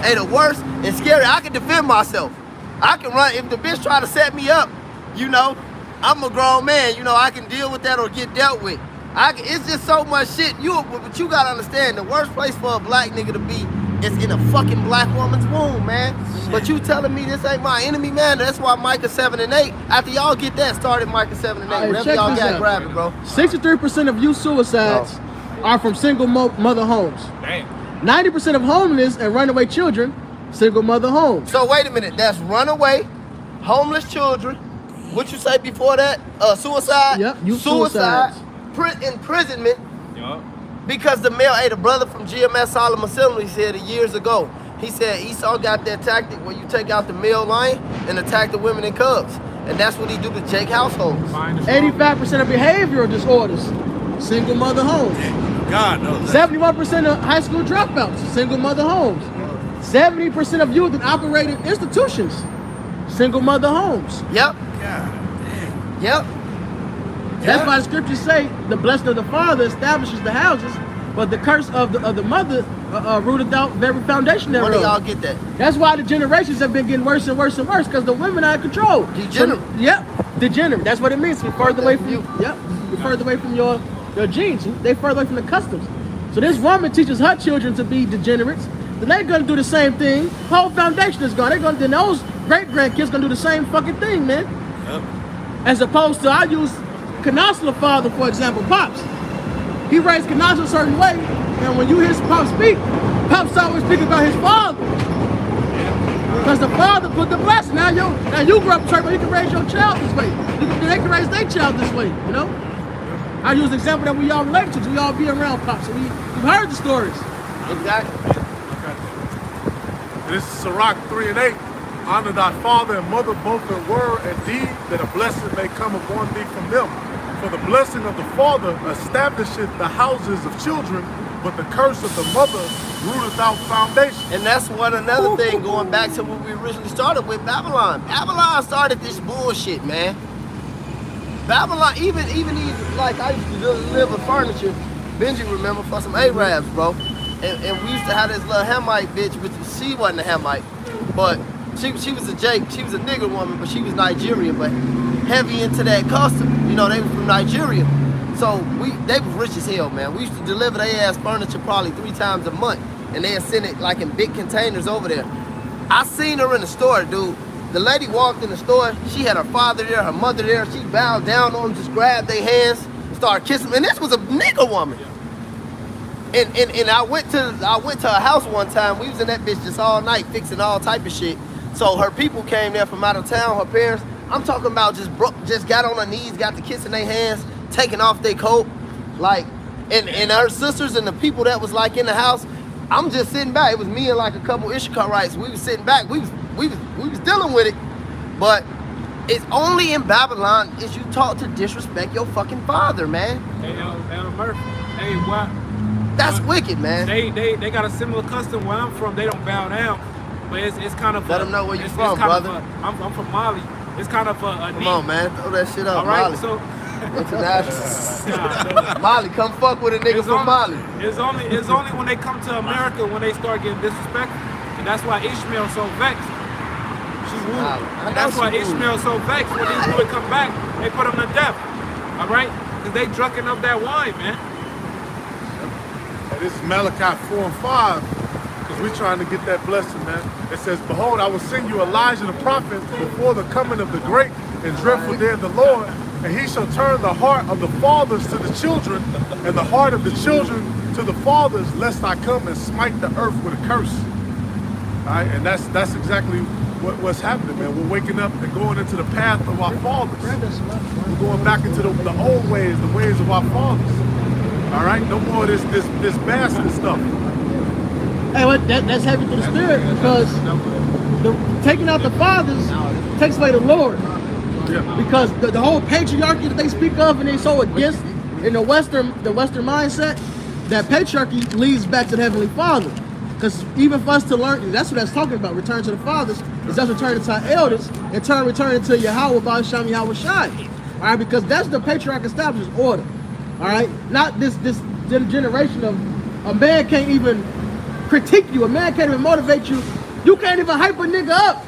Hey, the worst and scary, I can defend myself. I can run. If the bitch try to set me up, I'm a grown man. I can deal with that or get dealt with. It's just so much shit. But you gotta understand, the worst place for a black nigga to be is in a fucking black woman's womb, man. But you telling me this ain't my enemy, man? That's why Micah 7 and 8. After y'all get that started, Micah 7 and 8. Hey, Whatever y'all got, grab it, bro. 63% of youth suicides are from single mother homes. Damn. 90% of homeless and runaway children, single mother homes. So wait a minute. That's runaway, homeless children. What you say before that? Suicide. Yep. Youth suicide. suicides. Imprisonment. Yup. Because the male, the brother from GMS Solemn Assembly said it years ago. He said Esau got that tactic where you take out the male lion and attack the women and cubs. And that's what he do to Jake households. 85% of behavioral disorders, single mother homes. God knows. 71% of high school dropouts, single mother homes. 70% of youth in operating institutions, single mother homes. Yep. God. Yep. That's why the scriptures say the blessing of the father establishes the houses, but the curse of the mother rooted out very foundation thereof. Where do y'all get that? That's why the generations have been getting worse and worse and worse, because the women are in control. Degenerate. Yep, degenerate. That's what it means. We're further away from you. Yep, we're further away from your genes. They further away from the customs. So this woman teaches her children to be degenerates. Then they're gonna do the same thing. Whole foundation is gone. They're gonna. Then those great grandkids gonna do the same fucking thing, man. Yep. As opposed to, I use Kanas's father, for example, Pops. He raised Kanas a certain way, and when you hear Pops speak, Pops always speak about his father. Because the father put the blessing. Now you grew up church, but you can raise your child this way. They can raise their child this way, you know? I use the example that we all relate to, we all be around Pops, so we've heard the stories. Exactly. This is Sirach 3:8. Honor thy father and mother both in word and deed, that a blessing may come upon thee from them. For the blessing of the father establisheth the houses of children, but the curse of the mother rooteth out foundation. And that's what another thing, going back to what we originally started with, Babylon. Babylon started this bullshit, man. Babylon, even like I used to live with furniture. Benji remember for some Arabs, bro. And we used to have this little Hamite bitch, which she wasn't a Hamite, but she was a nigger woman, but she was Nigerian, but heavy into that custom. You know, they were from Nigeria. So they was rich as hell, man. We used to deliver their ass furniture probably 3 times a month, and they'd send it like in big containers over there. I seen her in the store, dude. The lady walked in the store, she had her father there, her mother there, she bowed down on them, just grabbed their hands, started kissing them, and this was a nigger woman. And I went to her house one time. We was in that bitch just all night fixing all type of shit. So her people came there from out of town, her parents. I'm talking about just got on her knees, got the kiss in their hands, taking off their coat. Like, and her sisters and the people that was like in the house, I'm just sitting back. It was me and like a couple Ishikarites. We was sitting back. We was dealing with it. But it's only in Babylon is you taught to disrespect your fucking father, man. Hey, Elder Murphy. Hey, what? That's wicked, man. They got a similar custom where I'm from. They don't bow down, but it's kind of. Let them know where you from, brother. I'm from Mali. It's kind of a Come on, man. Throw that shit up, all right, Mali. so. International. Mali, come fuck with a nigga from Mali. It's only when they come to America when they start getting disrespectful, and that's why Ishmael's so vexed. And that's why Ishmael's so vexed when these boys come back. They put him to death. All right, because they drunken up that wine, man. And this is Malachi 4:5, because we're trying to get that blessing, man. It says, behold, I will send you Elijah the prophet before the coming of the great and dreadful day of the Lord, and he shall turn the heart of the fathers to the children, and the heart of the children to the fathers, lest I come and smite the earth with a curse. All right, and that's exactly what's happening, man. We're waking up and going into the path of our fathers. We're going back into the old ways, the ways of our fathers. All right, no more of this bastard stuff. Hey, that's heavy to the spirit, because taking out the fathers takes away the Lord. Yeah. Because the whole patriarchy that they speak of and they so against in the Western mindset, that patriarchy leads back to the Heavenly Father. Because even for us to learn, that's what that's talking about, return to the fathers, is us returning to our elders, and returning to Yahweh, Baal Shem, Yahweh Shai. All right, because that's the patriarch established order. All right, not this generation of a man can't even critique you, a man can't even motivate you. You can't even hype a nigga up.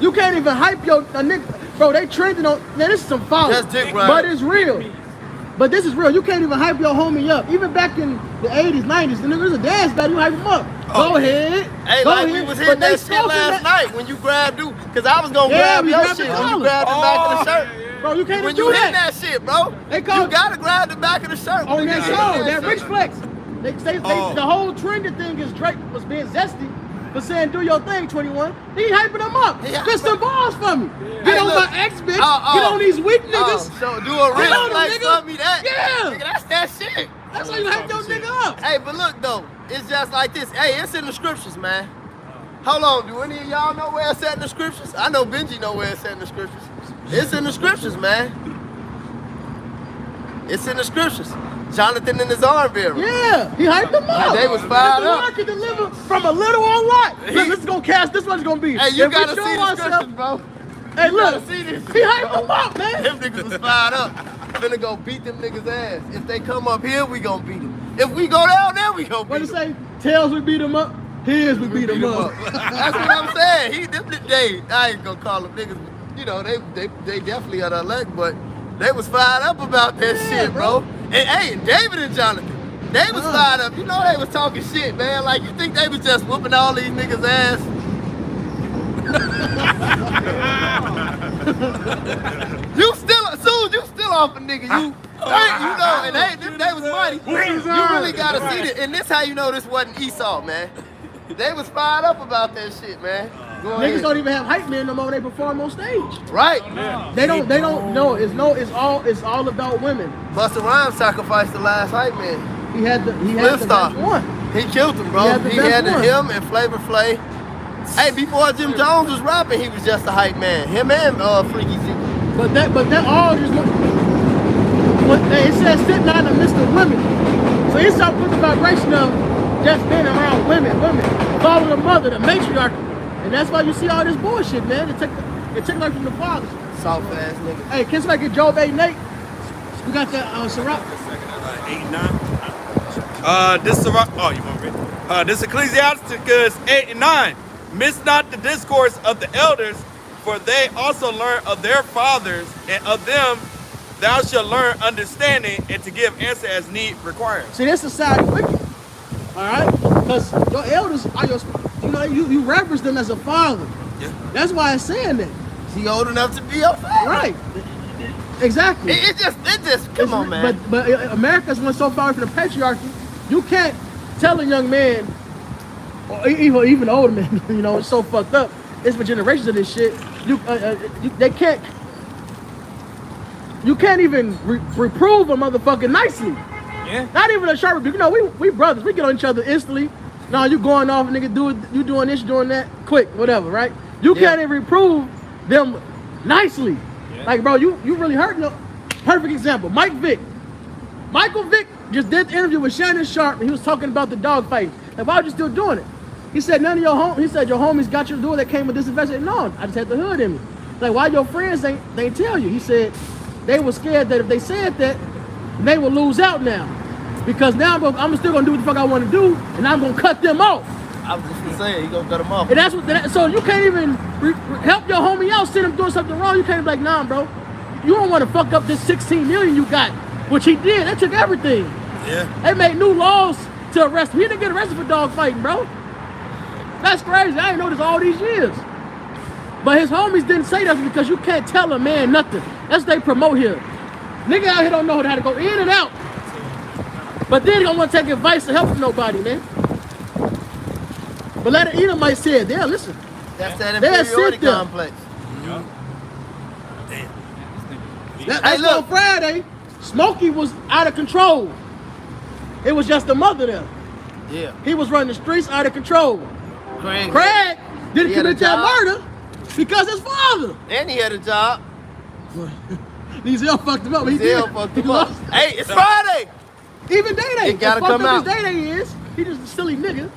You can't even hype a nigga. Bro, they trending on, man, this is some folly. That's dick, right? But it's real. But this is real. You can't even hype your homie up. Even back in the 80s, 90s, the nigga was a dance battle, you hype him up. Oh. Go ahead. Hey, go like ahead. we was hitting that shit last night when you grabbed dude. Because I was going to grab your shit when you grabbed the back of the shirt. Bro, you can't when do you that. hit that shit, bro, you gotta grab the back of the shirt. On that show, that Rich Flex. The whole trending thing is Drake was being zesty for saying do your thing, 21. He hyping them up. Spit some balls for me. Get on my ex bitch. Get on these weak niggas. So do a Rich Flex for me that. Yeah. Nigga, that's that shit. That's how you hype your nigga up. Hey, but look though, it's just like this. Hey, it's in the scriptures, man. Hold on, do any of y'all know where it's at in the scriptures? I know Benji know where it's at in the scriptures. It's in the scriptures, man. It's in the scriptures. Jonathan and his arm bearer. Yeah, he hyped them up. They was fired up. The Lord can deliver from a little or a lot. Look, this is gonna cast. This one's gonna be. Hey, you gotta see the scriptures, bro. Hey, You look, gotta see this he shit, hyped bro. them up, man. Them niggas was fired up. Finna go beat them niggas' ass. If they come up here, we gonna beat them. If we go down there, we gonna What beat it them. say? Tails we beat him up. Heads we beat him up. That's what I'm saying. I ain't gonna call them niggas. You know, they definitely are the elect, but they was fired up about that shit, bro. And hey, David and Jonathan, they was fired up. You know they was talking shit, man. Like, you think they was just whooping all these niggas' ass? You still off a nigga. You know, and they was mighty. You really gotta see this. And this how you know this wasn't Esau, man. They was fired up about that shit, man. Go Niggas ahead. don't even have hype men no more when they perform on stage. Right. They don't know. It's all about women. Busta Rhymes sacrificed the last hype man. He had the Flip best Star. one. He killed him, bro. He had the He best had one. him and Flavor Flav. Hey, before Jim Jones was rapping, he was just a hype man. Him and Freaky Z. But that all just it says sitting out in the midst of women. So it's all put the vibration of just being around women. Follow the mother, the matriarch. And that's why you see all this bullshit, man. It took like from the fathers. Soft ass nigga. Hey, can somebody get Job 8 and 8? We got the Sirach. 8 and 9. This is oh, you want to read? This Ecclesiasticus 8 and 9. Miss not the discourse of the elders, for they also learn of their fathers, and of them thou shalt learn understanding, and to give answer as need requires. See, this society wicked. All right? Because your elders are you reverence them as a father. Yeah. That's why it's saying that. He old enough to be your father. Right. Exactly. It just come on, man. But America's went so far from the patriarchy, you can't tell a young man, or even older man, you know, it's so fucked up. It's for generations of this shit. They can't. You can't even reprove a motherfucker nicely. Yeah. Not even a sharp rebuke. You know, we brothers. We get on each other instantly. No, you going off, nigga. You doing this, you doing that. Quick, whatever, right? You can't even reprove them nicely. Yeah. Like, bro, you really hurting them. Perfect example. Mike Vick. Michael Vick just did the interview with Shannon Sharp, and he was talking about the dog fight. Like, why are you still doing it? He said, none of your he said, your homies got you to do it that came with this investment. No, I just had the hood in me. Like, why your friends they tell you? He said, they were scared that if they said that, they will lose out now. Because now I'm still gonna do what the fuck I want to do, and I'm gonna cut them off. I was just gonna say, he gonna cut them off. And that's what. So you can't even help your homie out, see him doing something wrong. You can't be like, nah, bro. You don't want to fuck up this 16 million you got, which he did. They took everything. Yeah. They made new laws to arrest him. He didn't get arrested for dog fighting, bro. That's crazy. I didn't know this all these years. But his homies didn't say that because you can't tell a man nothing. That's what they promote here. Nigga out here don't know how to go in and out. But then they don't want to take advice to help from nobody, man. But let it either might say it. Yeah, listen. That's that inferiority complex. That's why on Friday, Smokey was out of control. It was just the mother there. Yeah. He was running the streets out of control. Craig didn't commit that murder because his father. And he had a job. Denzel fucked him up. Denzel fucked him up. Hey, it's Friday. Even Day-Day. It gotta come out. Day-Day is. He just a silly nigga.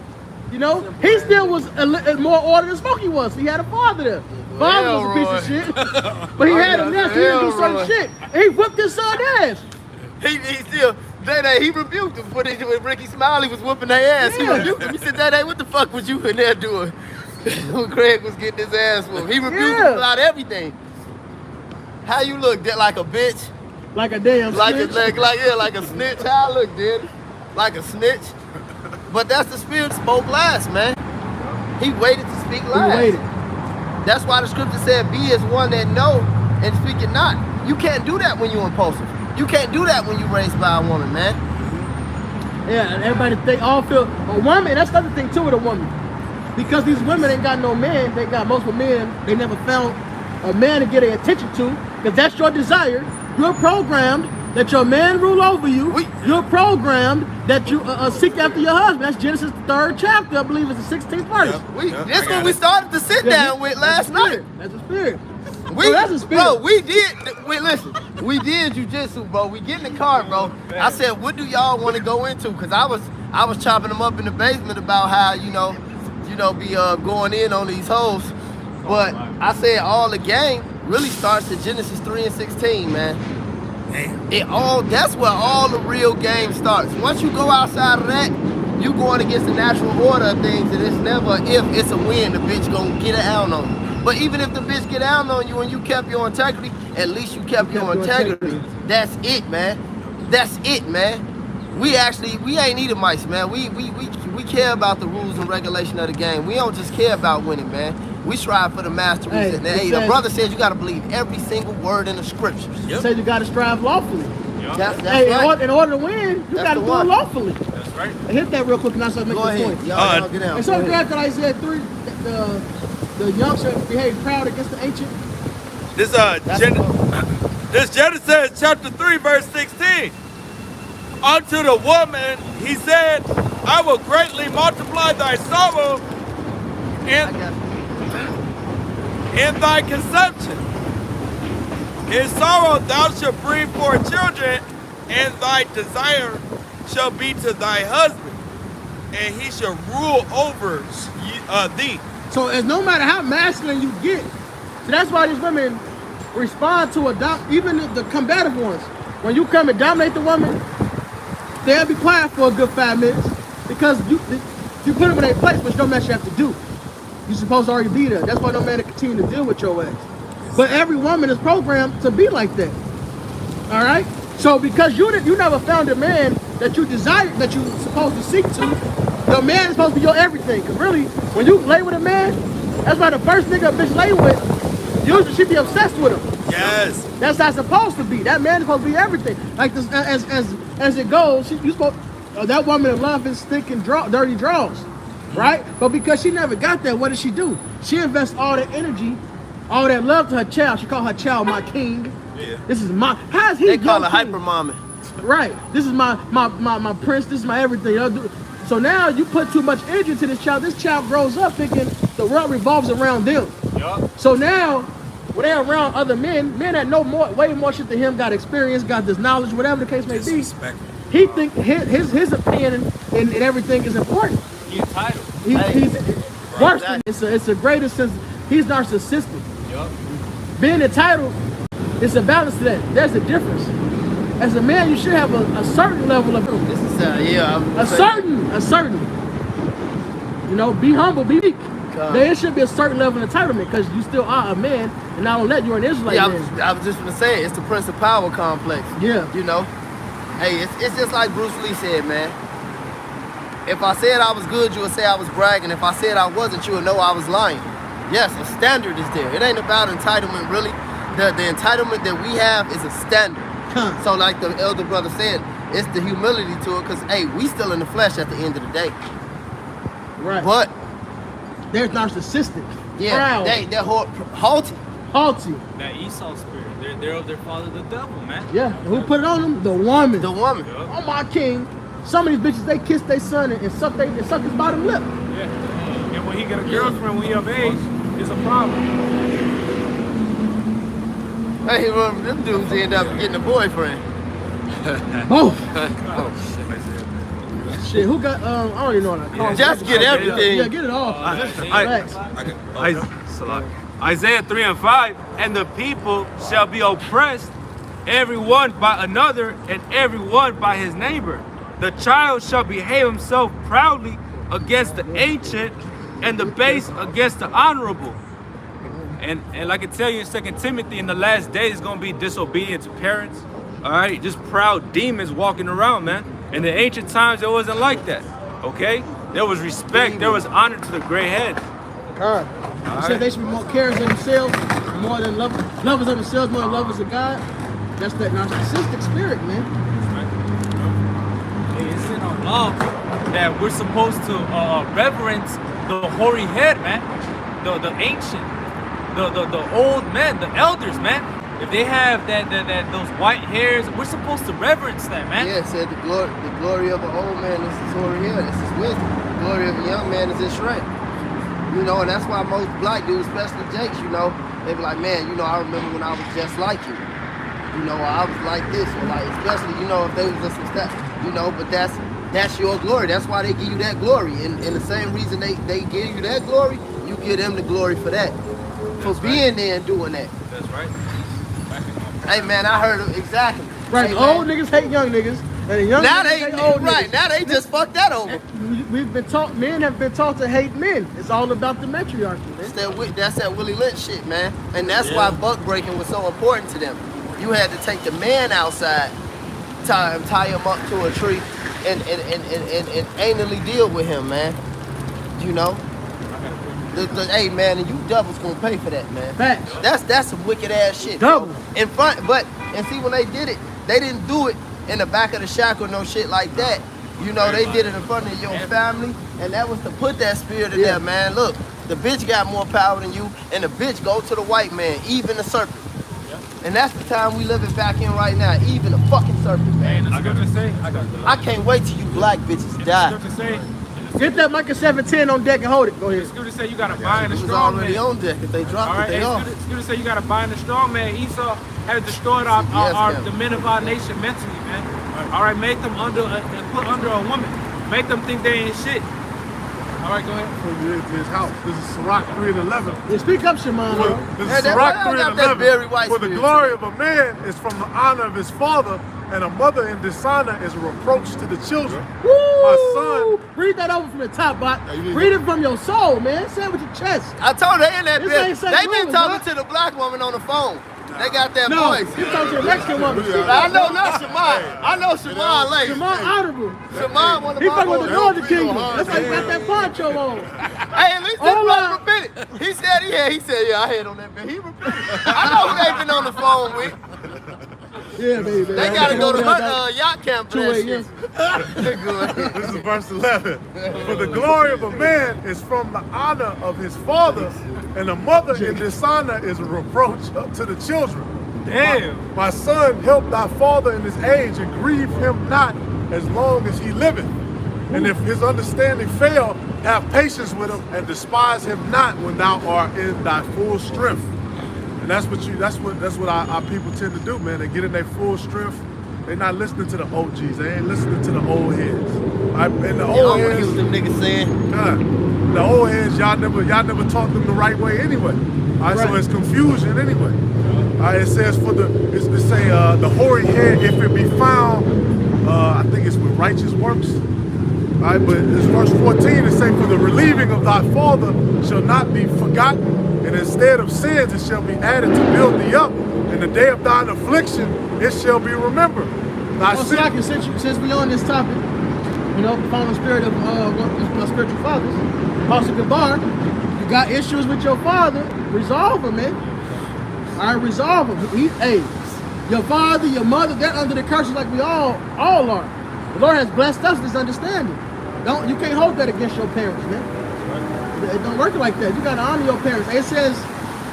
You know? He still was more order than Smokey was. He had a father there. Father was a piece of shit. But he had him there so he didn't do certain shit. And he whipped his son's ass. He still, Day-Day, he rebuked him when Ricky Smiley was whooping their ass. Yeah. He rebuked him. He said, Day-Day, what the fuck was you in there doing? When Craig was getting his ass whooped. He rebuked him about everything. How you look, like a bitch? Like a damn snitch. Like a snitch. How I look, dude? Like a snitch. But that's the spirit spoke last, man. He waited to speak last. He waited. That's why the scripture said, be as one that know and speak it not. You can't do that when you're impulsive. You can't do that when you're raised by a woman, man. Yeah, and everybody, they all feel, a woman, that's the other thing too with a woman. Because these women ain't got no man, they got multiple men, they never found a man to get their attention to, because that's your desire. You're programmed that your man rule over you. You're programmed that you seek after your husband. That's Genesis 3rd chapter, I believe it's the 16th verse. This one we started to sit down with last night. That's a spirit. That's a spirit. Bro, we did jujitsu, bro. We get in the car, bro. I said, what do y'all want to go into? Because I was chopping them up in the basement about how, be going in on these hoes. But I said all the game really starts at Genesis 3 and 16, man. That's where all the real game starts. Once you go outside of that, you going against the natural order of things, and it's never if, it's a win. The bitch gonna get down on you. But even if the bitch get down on you and you kept your integrity, at least you kept your integrity. That's it, man. That's it, man. We ain't Edomites, man. We care about the rules and regulation of the game. We don't just care about winning, man. We strive for the mastery. Hey, the brother says you got to believe every single word in the scriptures. Yep. Says you got to strive lawfully. Yep. That's right. In order to win, you got to do it lawfully. That's right. And hit that real quick and I start making this point. Y'all get down. And so grab that Isaiah 3, the young shall behave proud against the ancient. This Genesis chapter 3 verse 16. Unto the woman he said, I will greatly multiply thy sorrow in thy conception. In sorrow thou shalt bring forth children, and thy desire shall be to thy husband, and he shall rule over thee. So as no matter how masculine you get, so that's why these women respond to even the combative ones. When you come and dominate the woman, they'll be quiet for a good 5 minutes because you put them in their place, which no man should have to do. You're supposed to already be there. That's why no man to continue to deal with your ass. But every woman is programmed to be like that. All right? So because you never found a man that you desire, that you supposed to seek to, the man is supposed to be your everything. Because really, when you lay with a man, that's why the first nigga a bitch lay with, usually she be obsessed with him. Yes. That's not supposed to be. That man is supposed to be everything. Like this, as it goes, you supposed that woman in love is thick and dirty draws, right? But because she never got that, what does she do? She invests all that energy, all that love to her child. She called her child my king. Yeah. This is my. How's he? They call her hyper mommy. Right. This is my prince. This is my everything. So now you put too much energy into this child. This child grows up thinking the world revolves around them. Yep. So now, when they're around other men that know way more shit than him, got experience, got this knowledge, whatever the case may be, he think his opinion and everything is important. He's entitled. He's worse than it's a greater sense. He's narcissistic. Yep. Being entitled, it's a balance to that. There's a difference. As a man, you should have a certain level of this is a certain. You know, be humble, be meek. There should be a certain level of entitlement because you still are a man, and not only that, you're an Israelite man. I was just gonna say it's the Prince of Power complex. Yeah. You know, hey, it's just like Bruce Lee said, man. If I said I was good, you would say I was bragging. If I said I wasn't, you would know I was lying. Yes, a standard is there. It ain't about entitlement, really. The entitlement that we have is a standard. So like the elder brother said, it's the humility to it because, hey, we still in the flesh at the end of the day. Right. But they're narcissistic. Yeah, proud. they're haughty. That Esau spirit. They're of their father, the devil, man. Yeah. Who put it on them? The woman. The woman. Oh, my king. Some of these bitches, they kiss their son and suck his bottom lip. Yeah. And when he get a girlfriend when he of age, it's a problem. Hey, them dudes end up getting a boyfriend. Both. Shit, who got, I don't even know what I call it. Just get everything. Yeah, get it all. Isaiah 3 and 5, and the people shall be oppressed, every one by another, and every one by his neighbor. The child shall behave himself proudly against the ancient, and the base against the honorable. And like I tell you in 2 Timothy, in the last days, it's going to be disobedient to parents. All right, just proud demons walking around, man. In the ancient times, it wasn't like that, okay? There was respect, there was honor to the gray head. God. He said they should be more carers of themselves, more than lovers of themselves, more than lovers of God. That's that narcissistic spirit, man. Hey, it's in our law that we're supposed to reverence the hoary head, man. The ancient, the old men, the elders, man. If they have those white hairs, we're supposed to reverence that, man. Yeah, it said the glory of an old man is his hoary hair, this is wisdom. The glory of a young man is his strength. You know, and that's why most black dudes, especially Jakes, you know, they be like, man, you know, I remember when I was just like you. You know, I was like this, or like, especially, you know, if they was some stuff, you know, but that's your glory. That's why they give you that glory. And the same reason they give you that glory, you give them the glory for that. for being there and doing that. That's right. Hey man, I heard it exactly. Right, Hey, old man. niggas hate young niggas, and the young Now niggas they hate old right. niggas. Now they just fucked that over. We've been taught, men have been taught to hate men. It's all about the matriarchy, man. That's that Willie Lynch shit, man. And that's why buck breaking was so important to them. You had to take the man outside, tie him up to a tree, and anally deal with him, man. You know? Hey man, and you doubles gonna pay for that, man. Facts. That's some wicked ass shit. Double. Bro. In front, and see when they did it, they didn't do it in the back of the shack or no shit like that. You know, they did it in front of your family, and that was to put that spirit in there, man. Look, the bitch got more power than you, and the bitch go to the white man, even the serpent. And that's the time we living back in right now, even the fucking serpent, man. I got to say, I can't wait till you black bitches die. Scripture say, Get that Micah 710 on deck and hold it. Go ahead. Scripture say you got to bind a It was strong already man. on deck. If they dropped All right, it, they off. Scripture say you got to bind a strong man. Esau has destroyed the men of our nation mentally, man. All right, make them put under a woman. Make them think they ain't shit. All right, go ahead. To his house. This is Sirach 3:11. Yeah, speak up, Shimon. This Hey, is that- Sirach I got that Barry White 3:11. For the spirit. glory of a man is from the honor of his father, and a mother in dishonor is a reproach to the children. Woo! My son. Read that over from the top, bot. Read it from your soul, man. Say it with your chest. I told they in that This bitch. ain't St. They been Louis, talking bro. to the black woman on the phone. They got that No, voice. you talking to a Mexican woman. I know not Shimon. I know Shimon late. Shimon honorable. Shimon one of He my fucking with the boys. Northern Kingdom. That's why he got that poncho on. Hey, at least this Hold brother on. repented. He said yeah, I had on that bitch. He repented. I know who they been on the phone with. Yeah, baby. They gotta go to her yacht camp for 2 that a.m. shit. Good. This is verse 11. For the glory of a man is from the honor of his father, and a mother in dishonor is a reproach to the children. Damn. My son, help thy father in his age, and grieve him not as long as he liveth. And if his understanding fail, have patience with him, and despise him not when thou art in thy full strength. And that's what our people tend to do, man. They get in their full strength. They're not listening to the OGs. They ain't listening to the old heads. And the You old don't hear heads, what them niggas saying. the old heads, y'all never taught them the right way anyway. All right, so it's confusion anyway. All right, it says the hoary head, if it be found, I think it's with righteous works. All right, but it's verse 14, it say, for the relieving of thy father shall not be forgotten, and instead of sins it shall be added to build thee up. In the day of thine affliction it shall be remembered. Thy Well, sin- Slaki, since we on this topic, you know, following the spirit of my spiritual fathers, Pastor Gabar, you got issues with your father, resolve them, man. All right, resolve them. Hey, your father, your mother, they're under the curses like we all are. The Lord has blessed us with this understanding. You can't hold that against your parents, man. It don't work like that. You gotta honor your parents. It says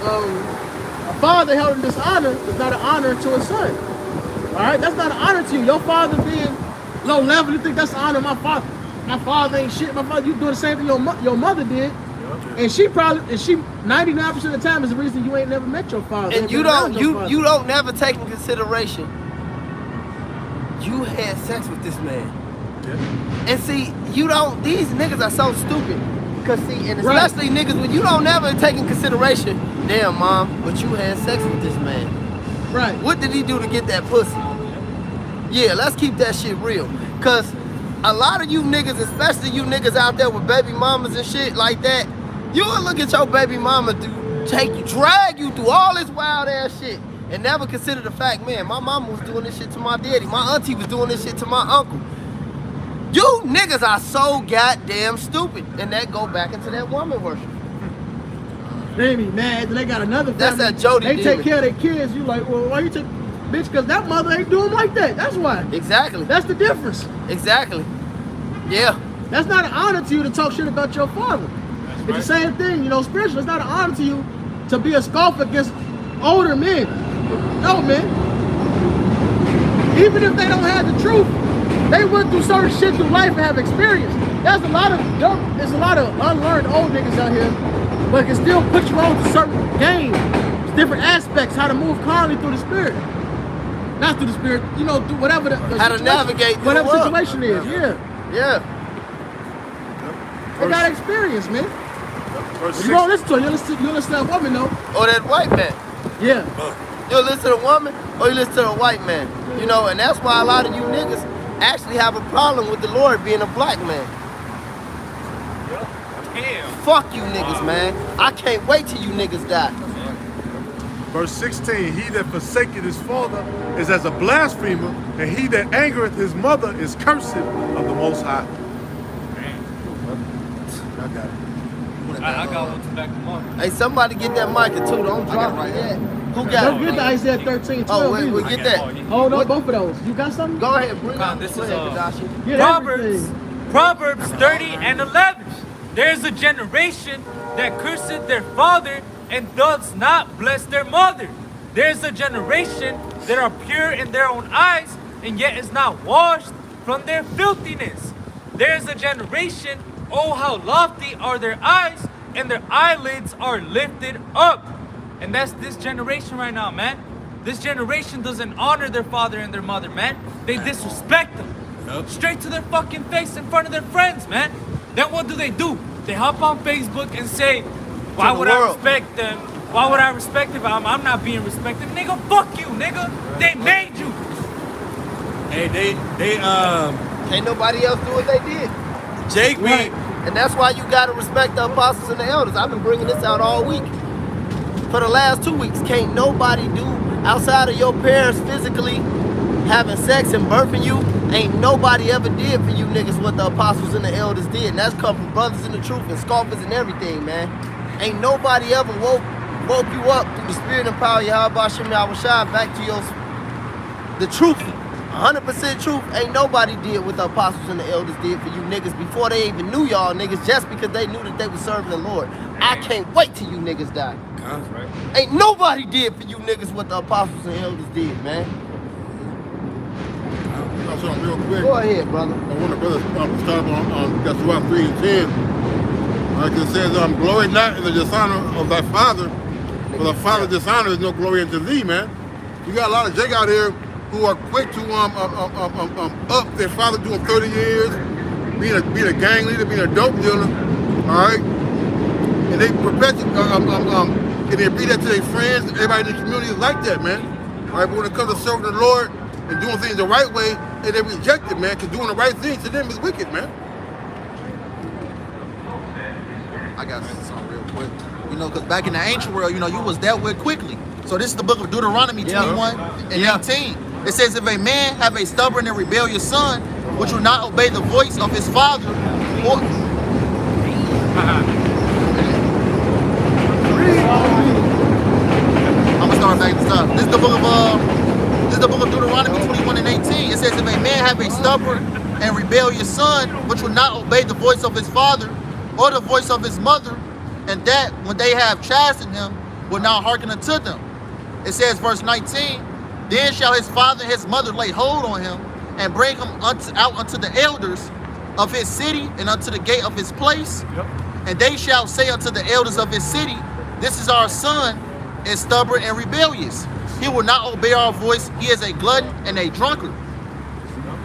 a father held in dishonor is not an honor to a son. All right, that's not an honor to you. Your father being low level, you think that's an honor? My father ain't shit. My father, you doing the same thing your mother did, and she 99% of the time is the reason you ain't never met your father. And you don't never take in consideration. You had sex with this man. Yeah. And see, these niggas are so stupid. Cause see, and especially niggas, when you don't never take in consideration, damn mom, but you had sex with this man. Right. What did he do to get that pussy? Yeah, let's keep that shit real. Cause a lot of you niggas, especially you niggas out there with baby mamas and shit like that, you will look at your baby mama drag you through all this wild ass shit and never consider the fact, man, my mama was doing this shit to my daddy. My auntie was doing this shit to my uncle. You niggas are so goddamn stupid. And that go back into that woman worship. They be mad. They got another family. That's that Jody They demon. take care of their kids. You like, well, why you take... Bitch, because that mother ain't doing like that. That's why. Exactly. That's the difference. Exactly. Yeah. That's not an honor to you to talk shit about your father. It's the same thing, you know, spiritual. It's not an honor to you to be a scoffer against older men. No, man. Even if they don't have the truth, they went through certain shit through life and have experience. There's a lot of unlearned old niggas out here, but it can still put you on to certain games, different aspects, how to move calmly through the spirit. Not through the spirit, you know, through whatever the how to navigate through whatever the world. situation is. Yeah. Yeah. They got experience, man. Verse You don't listen to her. You listen to that woman, though. Or that white man. Yeah. You listen to the woman or you listen to the white man. You know, and that's why a lot of you niggas actually have a problem with the Lord being a black man. Damn. Fuck you niggas, man. I can't wait till you niggas die. Verse 16, he that forsaketh his father is as a blasphemer, and he that angereth his mother is cursed of the Most High. I got it. I got one to back them up. Hey, somebody get that mic too. Don't drop it yet. Who got Don't it? get the Isaiah 13, 12. Oh, wait, we either. get that. Hold on, both of those. You got something? Go ahead, bring it. This Go is, ahead, Kadashi. Get Proverbs, everything. Proverbs 30 and 11. There is a generation that curseth their father and does not bless their mother. There is a generation that are pure in their own eyes and yet is not washed from their filthiness. There is a generation, oh how lofty are their eyes, and their eyelids are lifted up. And that's this generation right now, man. This generation doesn't honor their father and their mother, man. They disrespect them. Straight to their fucking face in front of their friends, man. Then what do? They hop on Facebook and say, why would I respect them? Why would I respect if I'm not being respected? Nigga, fuck you, nigga. They made you. Hey, they Can't nobody else do what they did. Jake Right. And that's why you gotta respect the apostles and the elders. I've been bringing this out all week. For the last 2 weeks, can't nobody do outside of your parents physically having sex and birthing you. Ain't nobody ever did for you niggas what the apostles and the elders did. And that's come from brothers in the truth and scoffers and everything, man. Ain't nobody ever woke you up through the spirit and power of Yahweh Hashem Yahushua back to the truth. 100% truth. Ain't nobody did what the apostles and the elders did for you niggas before they even knew y'all niggas, just because they knew that they were serving the Lord. I can't wait till you niggas die. That's right. Ain't nobody did for you niggas what the apostles and elders did, man. I'll show them real quick. Go ahead, brother. One of the brothers started on Joshua 3 and 10. Like it says, glory not in the dishonor of thy father, for the father's dishonor is no glory unto thee, man. You got a lot of Jake out here who are quick to up their father doing 30 years, being a gang leader, being a dope dealer, all right? And they perpetuate, and they read that to their friends, and everybody in the community is like that, man. All right, but when it comes to serving the Lord and doing things the right way, and they reject it, man, because doing the right thing to them is wicked, man. I got something real quick. You know, because back in the ancient world, you know, you was dealt with quickly. So this is the book of Deuteronomy 21 and 18. It says, if a man have a stubborn and rebellious son, which will not obey the voice of his father, or... I'm gonna start back at the top. This is the book of Deuteronomy 21 and 18. It says, if a man have a stubborn and rebellious son, which will not obey the voice of his father or the voice of his mother, and that when they have chastened him, will not hearken unto them. It says, verse 19, then shall his father and his mother lay hold on him, and bring him out unto the elders of his city, and unto the gate of his place. And they shall say unto the elders of his city, this is our son, is stubborn and rebellious. He will not obey our voice. He is a glutton and a drunkard.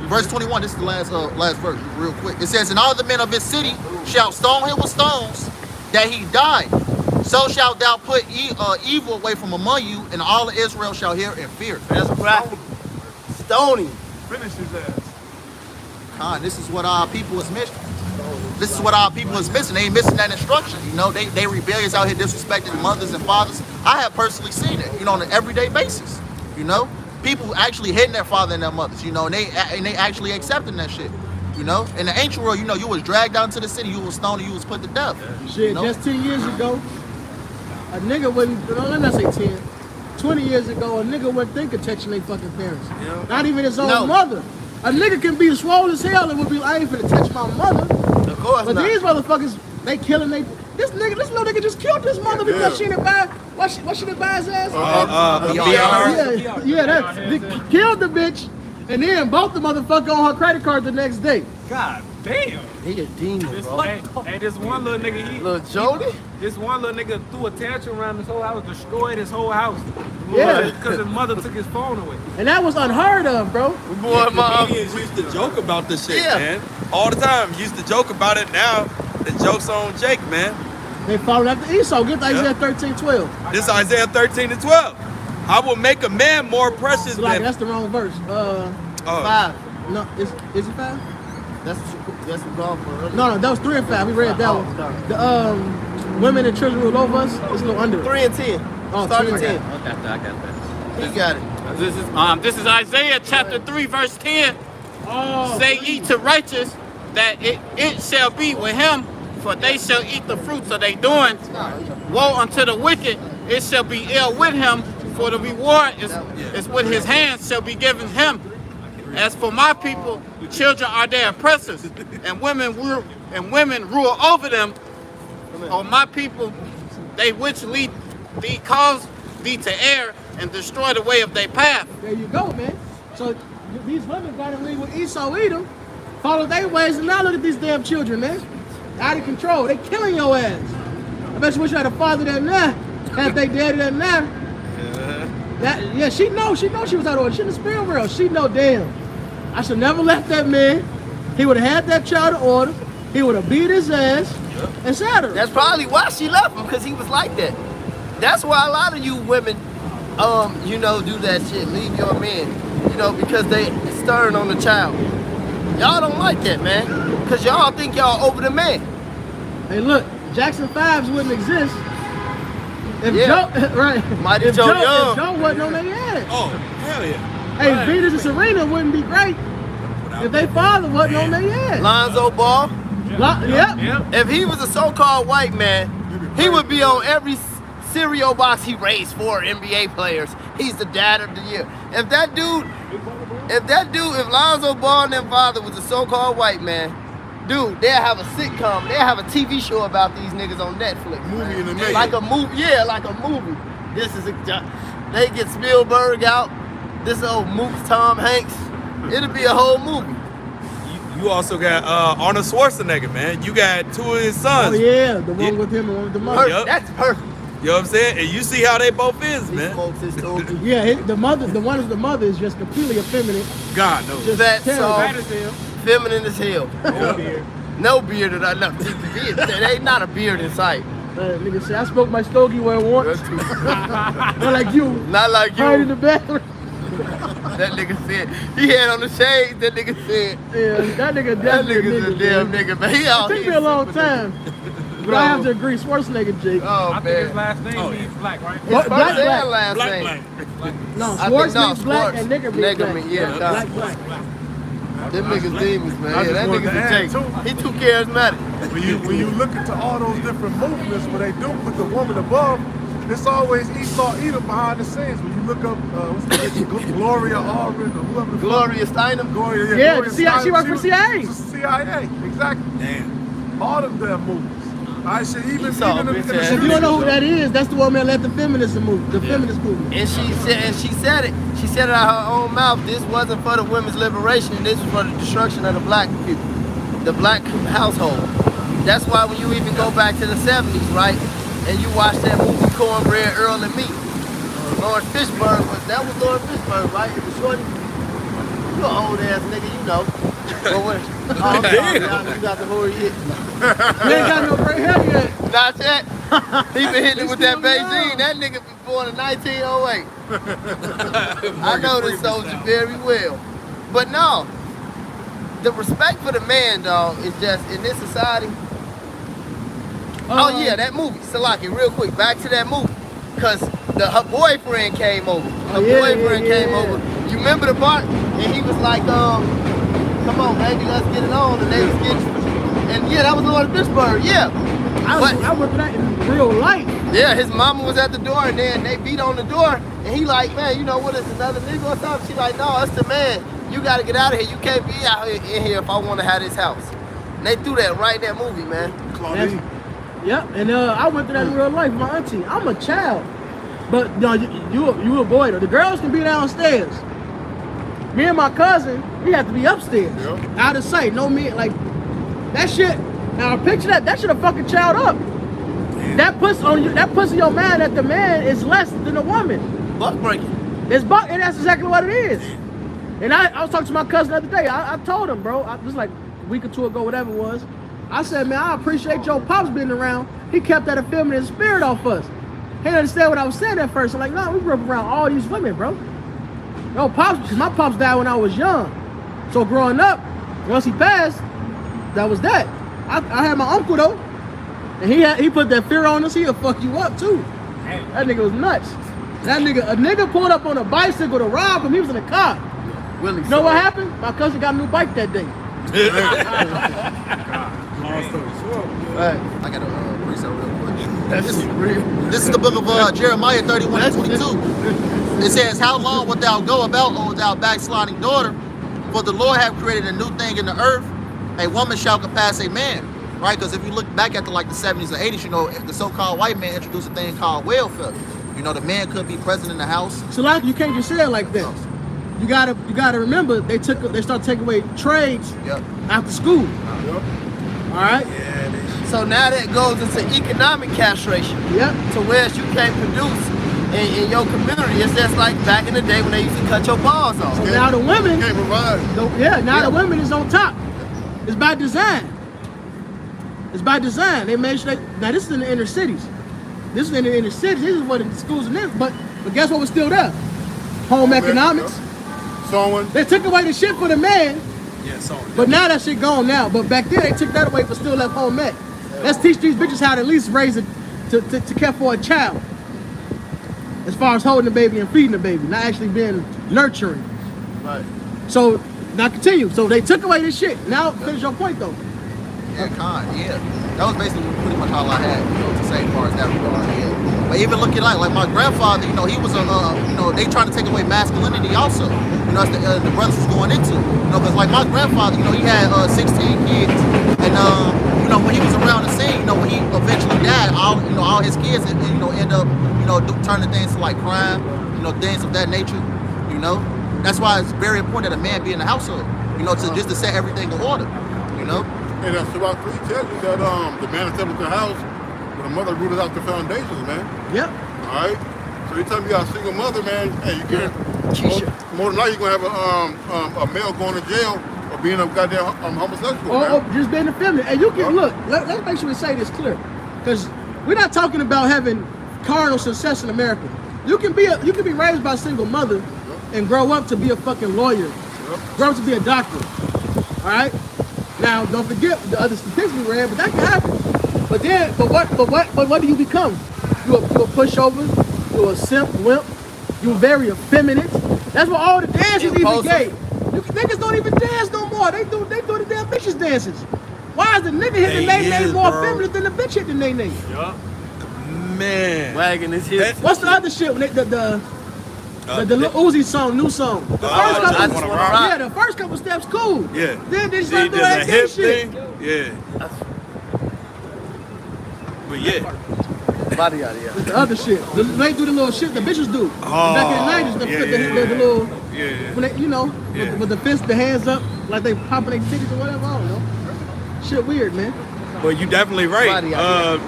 Verse 21, this is the last verse, real quick. It says, and all the men of his city shall stone him with stones, that he die. So shalt thou put evil away from among you, and all of Israel shall hear and fear. That's right. Stony. Finish his ass. Khan, this is what our people is missing. This is what our people is missing. They ain't missing that instruction. You know, they rebellious out here disrespecting mothers and fathers. I have personally seen it, you know, on an everyday basis. You know, people actually hitting their father and their mothers, you know, and they actually accepting that shit. You know, in the ancient world, you know, you was dragged down to the city, you was stoned, you was put to death. Shit, you know? just 10 years ago, a nigga wouldn't, let me not say 10, 20 years ago, a nigga wouldn't think of touching their fucking parents. Yeah. Not even his own mother. A nigga can be swole as hell and would be like, I ain't finna touch my mother. Of course but not. These motherfuckers, they killing this little nigga just killed this mother because she didn't buy, what she didn't buy his ass? They killed the bitch, and then both the motherfucker on her credit card the next day. God damn. He a demon, bro. Hey, this one little nigga, Little Jody? This one little nigga threw a tantrum around his whole house, destroyed his whole house. Yeah. Because his mother took his phone away. And that was unheard of, bro. Boy, mom. Comedians used to joke about this shit, Yeah. man. All the time. Used to joke about it. Now the joke's on Jake, man. They followed after Esau. Get to Isaiah 13:12. This is Isaiah 13-12. I will make a man more precious So like, than... that's the wrong verse. 5. No, is it 5? That's what God for. No, that was 3 and 5. We read that one. The women and children rule over us. It's a little under. 3 and 10. Oh, Start 3 at and 10. I got that. He got it. This is Isaiah chapter 3, verse 10. Oh, Say ye to righteous that it shall be with him, for they shall eat the fruits of their doing. Woe unto the wicked, it shall be ill with him, for the reward is with his hands shall be given him. As for my people, children are their oppressors, and women rule over them. On my people, they which lead thee cause thee to err and destroy the way of their path. there you go, man. So these women got in league with Esau, Edom, follow their ways, and now look at these damn children, man. Out of control. They killing your ass. I bet you wish you had a father that now, had they daddy that now. Yeah, she know she was out of order. She in the spirit world. She know, damn, I should never left that man. He would have had that child in order. He would have beat his ass and shot her. That's probably why she left him, because he was like that. That's why a lot of you women, you know, do that shit. Leave your men, you know, because they stern on the child. Y'all don't like that, man, because y'all think y'all over the man. Hey, look, Jackson 5s wouldn't exist if Yeah. Joe, right? Mighty If Joe Joe, Young. if Joe wasn't on their ass. Oh, hell yeah. Hey, Venus and Serena wouldn't be great if their father wasn't on their ass. Lonzo Ball, Yep. if he was a so-called white man, he would be on every cereal box he raised 4 NBA players. He's the dad of the year. If Lonzo Ball and their father was a so-called white man, dude, they'll have a sitcom. They'll have a TV show about these niggas on Netflix. Movie in the making. Like a movie, yeah, like a movie. This is they get Spielberg out. This old Mooks Tom Hanks. It'll be a whole movie. You also got Arnold Schwarzenegger, man. You got 2 of his sons. Oh yeah, the one with him and one with the mother. Yup. That's perfect. You know what I'm saying? And you see how they both is, These man. folks is stupid. Yeah, the one with the mother is just completely effeminate. God knows. Just Fat terrible. soul, feminine as hell. No beard that I know. There ain't not a beard in sight. Nigga say I smoked my stogie where I want. Not like you. Not like you. Right in the bathroom. That nigga said he had on the shades. That nigga said. Yeah, that nigga That definitely nigga's a damn nigga, man. He out It took here. me a long time. But I have to agree, Schwarzenegger, Jake. Oh I think his man. last name means black, right? What, First and black. last Black, name. black. No, I think Schwartz no, means black Schwartz. and nigger means Nigger black. mean- yeah, black, nah. black. Them niggas demons, man. I Yeah, just that wanted to nigga's a add, Jake. too. He too charismatic. When you look into all those different movements where they do put the woman above, it's always Esau Edom behind the scenes. When you look up, what's the name? Gloria Allred or whoever. Gloria Steinem. Gloria, Yeah, Gloria she Steinem, worked for CIA. was CIA, exactly. Damn. All of them movies. I should even Esau, in the bitch ass. If street you don't know who show. that is, that's the woman that led the feminist movement. The feminist movement. And she said it. She said it out her own mouth. This wasn't for the women's liberation. This was for the destruction of the black people, the black household. That's why when you even go back to the 70s, right, and you watch that movie Cornbread, Earl and Me, Lawrence Fishburne was Lawrence Fishburne, right? It was shorty. You an old ass nigga, you know. But what? Oh, damn. You got the whole yet. You ain't got no gray hair yet. Not yet. He been hitting it with that Beijing. That nigga was born in 1908. I know this soldier very well. But no, the respect for the man, dog, is just in this society. Oh yeah, that movie, Salaki, real quick, back to that movie. Cause her boyfriend came over. Her boyfriend came over. You remember the part? And he was like, come on, baby, let's get it on. And they was getting, and yeah, that was Lord Fishburne, yeah. I went for that in real life. Yeah, his mama was at the door and then they beat on the door and he like, man, you know what is another nigga or something? She like, no, it's the man. You gotta get out of here. You can't be out here in here if I wanna have this house. And they threw that right in that movie, man. Claudine. Yep, and I went through that in real life. My auntie, I'm a child, but no, you a boy though. The girls can be downstairs. Me and my cousin, we have to be upstairs, out of sight. No me, like that shit. Now picture that should have fucking child up. That puts on you. That puts in your mind that the man is less than the woman. Buck breaking. It's buck, and that's exactly what it is. And I was talking to my cousin the other day. I told him, bro, this was like a week or two ago, whatever it was. I said, man, I appreciate your pops being around he kept that feminine spirit off us. He didn't understand what I was saying at first. I'm like, no, we grew up around all these women, bro. No, pops, because my pops died when I was young. So growing up, once he passed, that was that. I had my uncle though, and he put that fear on us. He'll fuck you up too. That nigga was nuts. A nigga pulled up on a bicycle to rob him. He was in a car. Willie, you know what happened? My cousin got a new bike that day. I got a precept real quick. This is the book of Jeremiah 31:22. It says, "How long wilt thou go about, O thou backsliding daughter? For the Lord hath created a new thing in the earth. A woman shall compass a man." Right? Because if you look back at the 70s or 80s, you know, the so-called white man introduced a thing called welfare. You know, the man could be present in the house. So like, you can't just say it like that. You gotta remember they started taking away trades after school. All right. So now that goes into economic castration. Yep. To where you can't produce in your community. It's just like back in the day when they used to cut your balls off. So now the women can't provide. The women is on top. It's by design. It's by design. They made sure now this is in the inner cities. This is in the inner cities. This is what the schools and this. But guess what was still there? Home economics. Sewing. They took away the shit for the man. Yeah, sewing. But now that shit gone now. But back then they took that away but still left home ec. Let's teach these bitches how to at least raise it to care for a child. As far as holding the baby and feeding the baby, not actually being nurturing. Right. So now continue. So they took away this shit. Now finish your point though. Yeah, that was basically pretty much all I had, you know, to say as far as that regard. Yeah. But even looking like my grandfather, you know, he was you know, they trying to take away masculinity also. You know, that's the brothers was going into. You know, because like my grandfather, you know, he had 16 kids, and you know, when he was around the scene, you know, when he eventually died, all his kids, you know, end up, you know, turning things to like crime, you know, things of that nature. You know, that's why it's very important that a man be in the household. You know, just to set everything in order. You know. And Sirach 3 tells you that the man established the house, but the mother rooted out the foundations, man. Yep. All right. So anytime you got a single mother, man, hey, you can't. More than likely, you're gonna have a male going to jail or being a goddamn homosexual. Or just being a feminine. And you can look. Let's make sure we say this clear, because we're not talking about having carnal success in America. You can be raised by a single mother and grow up to be a fucking lawyer, grow up to be a doctor. All right. Now, don't forget the other statistics we read, but that can happen. But what do you become? You a pushover, you a simp, wimp, you very effeminate. That's what all the dances even gave. You niggas don't even dance no more. They do the damn bitches dances. Why is the nigga hitting the nay-nay more effeminate than the bitch hitting the nay-nay? Yup. Man. Wagging his hips. What's the other shit? When the Lil Uzi song, new song. The first couple steps, cool. Yeah. Then they start doing that gay shit. Yeah. But yeah. Body out here. The other shit. They do the little shit the bitches do. Back in the 90s, the little, when they, you know, with the fist, the hands up, like they popping their titties or whatever, I don't know. Shit weird, man. Well, you definitely right.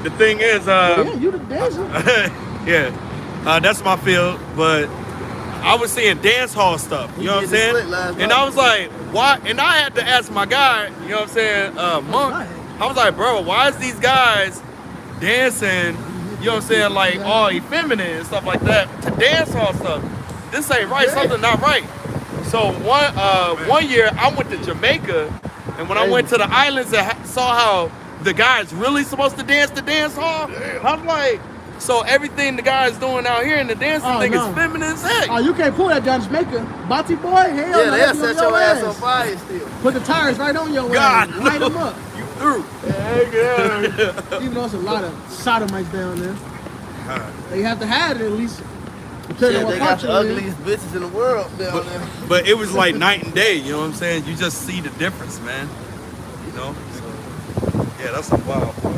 The thing is, yeah, you the dancer. yeah, that's my field, but I was seeing dance hall stuff, you know what I'm saying? And I was like, why? And I had to ask my guy, you know what I'm saying, Monk, I was like, bro, why is these guys dancing, you know what I'm saying, like all effeminate and stuff like that to dance hall stuff? This ain't right, something not right. So one year I went to Jamaica, and when I went to the islands and saw how the guys really supposed to dance the dance hall, I'm like, so everything the guys doing out here in the dancing thing is feminine as heck. Oh, you can't pull that down Jamaica. Bati boy, hell no. Yeah, they'll set your ass on fire still. Put the tires right on your ass. Light them up. You through. Even though there's a lot of sodomites down there. They have to have it at least. Yeah, they got the ugliest bitches in the world down there. But it was like night and day, you know what I'm saying? You just see the difference, man. You know? So, yeah, that's a wild part.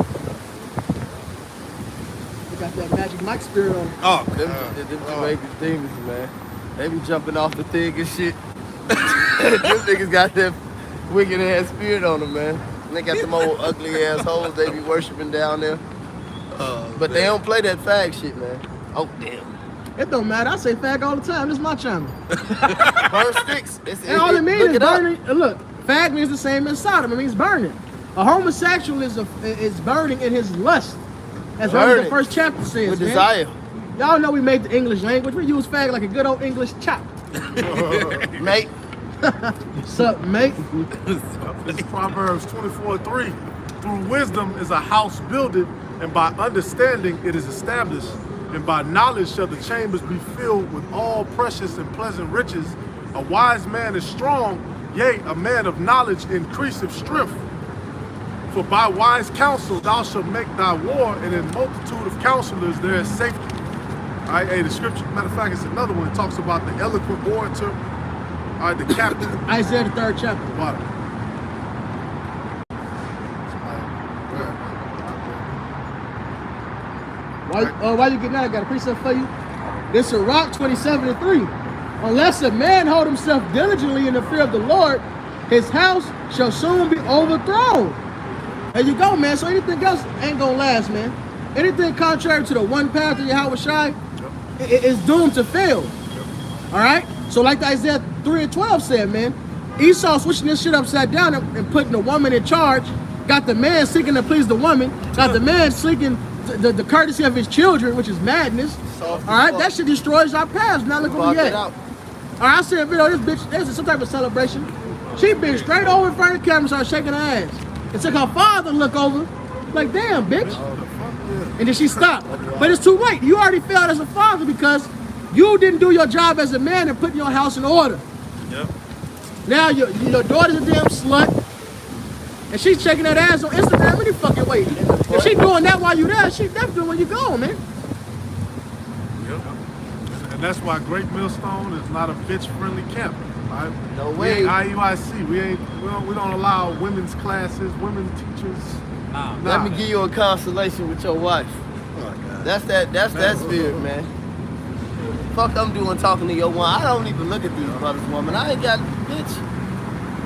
Got that Magic Mike spirit on. Oh, them Jamaican demons, man. They be jumping off the thing and shit. Them niggas got that wicked ass spirit on them, man. And they got them old ugly ass hoes they be worshiping down there. But they don't play that fag shit, man. Oh, damn. It don't matter. I say fag all the time. This is my channel. Burn sticks. And all it means is burning. Look, fag means the same as Sodom. It means burning. A homosexual is burning in his lust. As long as the first chapter says, With man. desire. Y'all know we made the English language. We use fag like a good old English chop. Mate. What's up, mate? It's Proverbs 24:3. Through wisdom is a house builded, and by understanding it is established. And by knowledge shall the chambers be filled with all precious and pleasant riches. A wise man is strong, yea, a man of knowledge increaseth strength. For by wise counsel thou shalt make thy war, and in multitude of counselors there is safety. All right, hey, the scripture, matter of fact, it's another one. It talks about the eloquent orator, all right, the captain. Isaiah the 3rd chapter. What? While you get that, I got a precept for you. This is Rock 27:3. Unless a man hold himself diligently in the fear of the Lord, his house shall soon be overthrown. There you go, man. So anything else ain't gonna last, man. Anything contrary to the one path of Yahweh Shai is doomed to fail. All right? So like Isaiah 3:12 said, man, Esau switching this shit upside down and putting the woman in charge, got the man seeking to please the woman, got the man seeking the courtesy of his children, which is madness. All right? That shit destroys our paths. Now look where we at. All right, I see a video of this bitch, there's some type of celebration. She been straight over in front of the camera, started shaking her ass. It took her father to look over, like, damn, bitch. And then she stopped. But it's too late. You already failed as a father because you didn't do your job as a man and put your house in order. Yep. Now your daughter's a damn slut. And she's shaking that ass on Instagram any fucking way. If she doing that while you there, she definitely when you go, man. And that's why Great Millstone is not a bitch-friendly camp. Right? No way. We ain't IUIC. We don't allow women's classes, women teachers. Nah. Let me give you a constellation with your wife. That's that spirit, man. Fuck I'm doing talking to your one. I don't even look at these brothers, woman. I ain't got, bitch.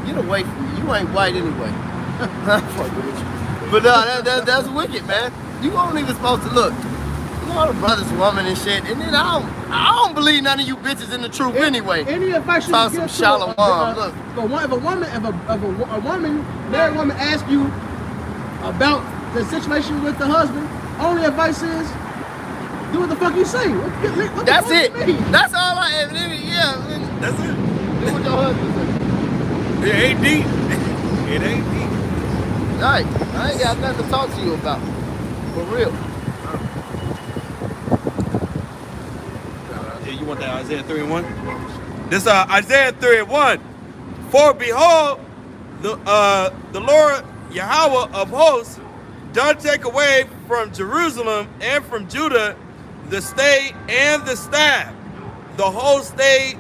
Get away from me. You ain't white anyway. Fuck with you. But no, that's wicked, man. You ain't even supposed to look. All the brothers, woman, and shit, and then I don't believe none of you bitches in the truth anyway. Any advice you talk give some to shallow mom. Look, if a married woman asks you about the situation with the husband, only advice is do what the fuck you say. What that's the it. fuck you mean? That's all I have. Yeah, that's it. Do what your husband say. It ain't deep. It ain't deep. All right, I ain't got nothing to talk to you about. For real. You want that Isaiah 3:1? This Isaiah 3:1. For behold, the Lord Yahweh of hosts doth take away from Jerusalem and from Judah the stay and the staff, the whole stay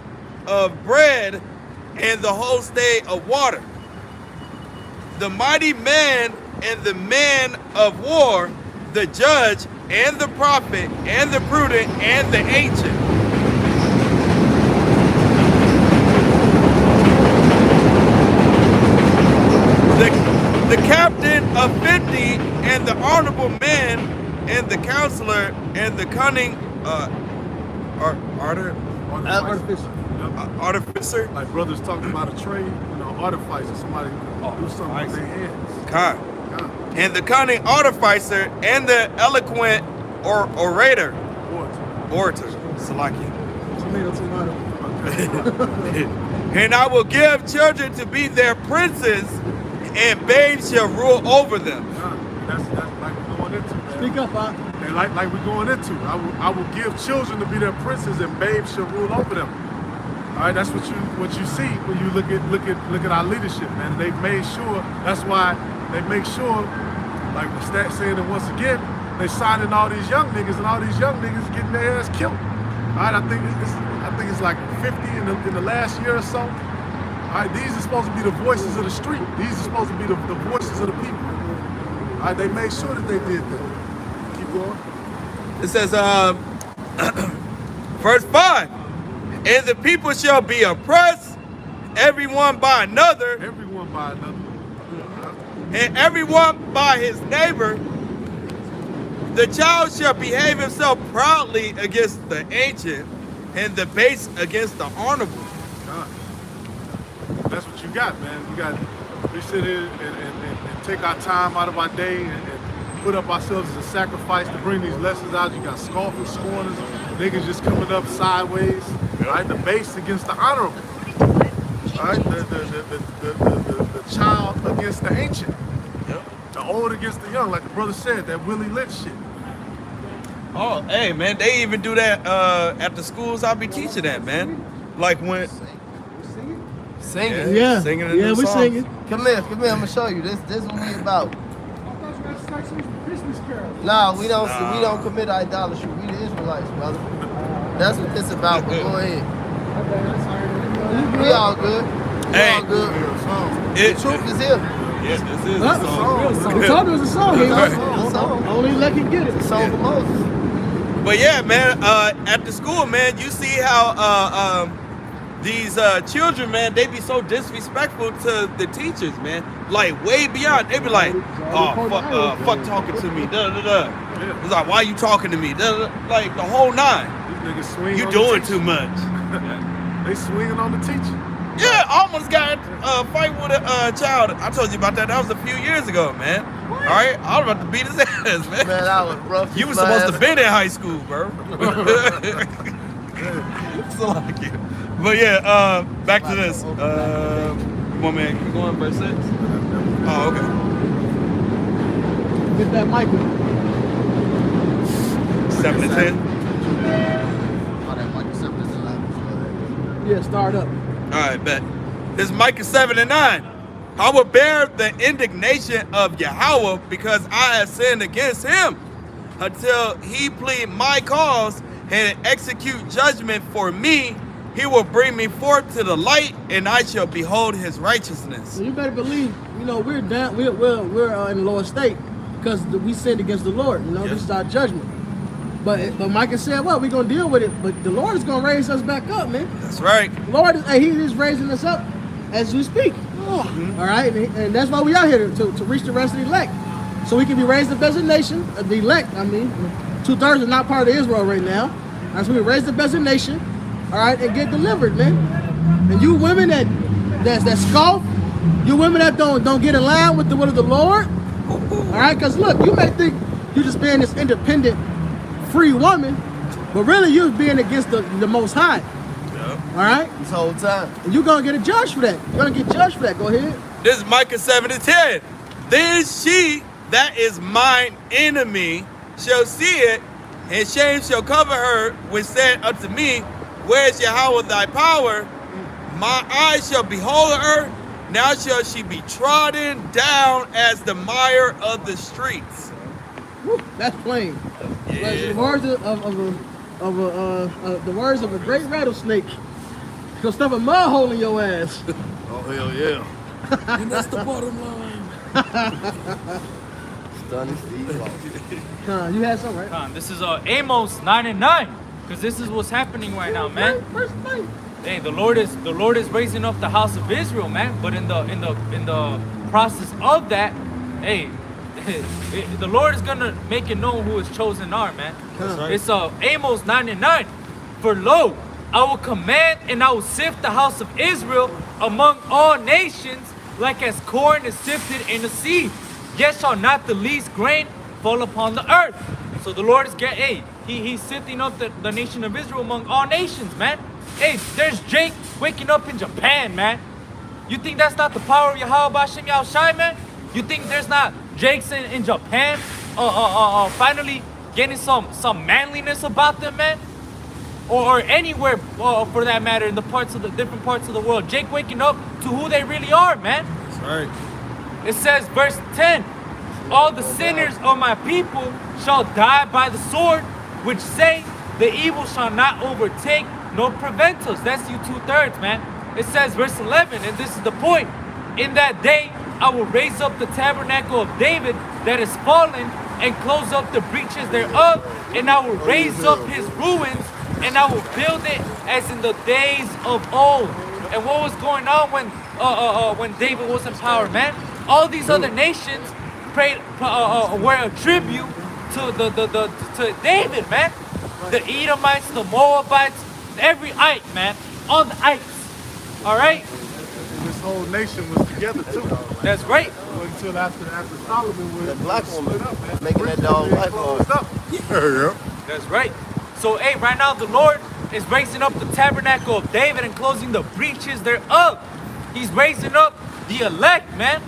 of bread and the whole stay of water. The mighty man and the man of war, the judge and the prophet and the prudent and the ancient. The captain of 50 and the honorable man and the counselor and the cunning artificer. Like brothers talking about a trade, artificer, somebody do something with their hands. God. And the cunning artificer and the eloquent orator. Orator. Salakia. Tomato. And I will give children to be their princes, and babes shall rule over them. That's like we're going into, man. Speak up, Bob. And like we're going into, I will give children to be their princes, and babes shall rule over them. All right, that's what you see when you look at our leadership, man. They've made sure. That's why they make sure, like the stat saying it once again, they signing all these young niggas, and all these young niggas getting their ass killed. All right, I think it's like 50 in the last year or so. All right, these are supposed to be the voices of the street. These are supposed to be the voices of the people. All right, they made sure that they did that. Keep going. It says, verse 5, and the people shall be oppressed, everyone by another. Everyone by another. And everyone by his neighbor. The child shall behave himself proudly against the ancient, and the base against the honorable. God. That's what you got, man. We sit here and take our time out of our day and put up ourselves as a sacrifice to bring these lessons out. You got scoffers, scorners, niggas just coming up sideways. Right, the base against the honorable. All right, the child against the ancient. The old against the young, like the brother said, that Willie Lynch shit. Oh, hey, man, they even do that at the schools I be teaching at, man. Like when... Singing. Yeah. Singing the Yeah, new we songs. singing. Come here, I'm gonna show you. This what we about. Nah, we don't commit idolatry. We the Israelites, brother. That's what this about, but go ahead. We all good. We all good. The truth is here. Yes, this is Huh? a song. He told me it was a song. It's a song. Only let him get it. It's a song for Moses. But yeah, man, at the school, man, you see how these children, man, they be so disrespectful to the teachers, man. Like way beyond. They be like, oh, fuck talking to me. Da da da. It's like, why you talking to me? Da, da, da. Like the whole nine. These niggas swing You on doing the too much. They swinging on the teacher. Yeah, I almost got a fight with a child. I told you about that. That was a few years ago, man. All right, I was about to beat his ass, man. Man, that was rough. You was supposed to been in high school, bro. So like it. But yeah, back to this. Come on, man. Keep going, verse 6. Oh, okay. Get that mic with 7 to 10. Yeah, start up. All right, bet. This is Micah 7 and 9. I will bear the indignation of Yahweh because I have sinned against him until he plead my cause and execute judgment for me. He will bring me forth to the light, and I shall behold his righteousness. So you better believe, you know, we're down, we're in the lower state because we sinned against the Lord. You know, This is our judgment. But Micah said, well, we're gonna deal with it. But the Lord is gonna raise us back up, man. That's right. The Lord is, He is raising us up as we speak. All right, and that's why we are here to reach the rest of the elect, so we can be raised up as a nation. The elect, I mean, 2/3 are not part of Israel right now. That's why we raised up as a nation. All right, and get delivered, man. And you women that scoff, you women that don't get in line with the will of the Lord. All right, because look, you may think you just being this independent, free woman, but really you're being against the Most High. All right? This whole time. And you're going to get a judge for that. You're going to get judged for that. Go ahead. This is Micah 7 to 10. Then she that is mine enemy shall see it, and shame shall cover her, which said unto me, where is Yahweh thy power? My eyes shall behold her. Now shall she be trodden down as the mire of the streets. Woo, that's plain. Yeah. Like the words the words of a great rattlesnake. Gonna stuff a mud hole in your ass. Oh, hell yeah. And that's the bottom line. You had something, right? This is Amos 9 and 9, because this is what's happening right now, man. First thing. Hey, the Lord is raising up the house of Israel, man. But in the process of that, hey, the Lord is gonna make it known who His chosen are, man. Right. It's Amos 9 and 9. For lo, I will command and I will sift the house of Israel among all nations, like as corn is sifted in the sea. Yet shall not the least grain fall upon the earth. So the Lord is He's sifting up the nation of Israel among all nations, man. Hey, there's Jake waking up in Japan, man. You think that's not the power of Yahweh B'Shem Yahushai, man? You think there's not Jakes in Japan finally getting some manliness about them, man? Or anywhere for that matter in the different parts of the world. Jake waking up to who they really are, man. That's right. It says, verse 10, all the sinners of my people shall die by the sword, which say the evil shall not overtake nor prevent us. That's you 2/3, man. It says, verse 11, and this is the point. In that day, I will raise up the tabernacle of David that is fallen and close up the breaches thereof, and I will raise up his ruins, and I will build it as in the days of old. And what was going on when David was in power, man? All these other nations were a tribute to to David, man. The Edomites, the Moabites, every Ite, man. All the Ites. All right? this whole nation was together too. That's right. It wasn't until after Solomon was The black woman split up, man. making that dog white boy. Closed up. Yeah. That's right. So, hey, right now the Lord is raising up the tabernacle of David and closing the breaches thereof. He's raising up the elect, man.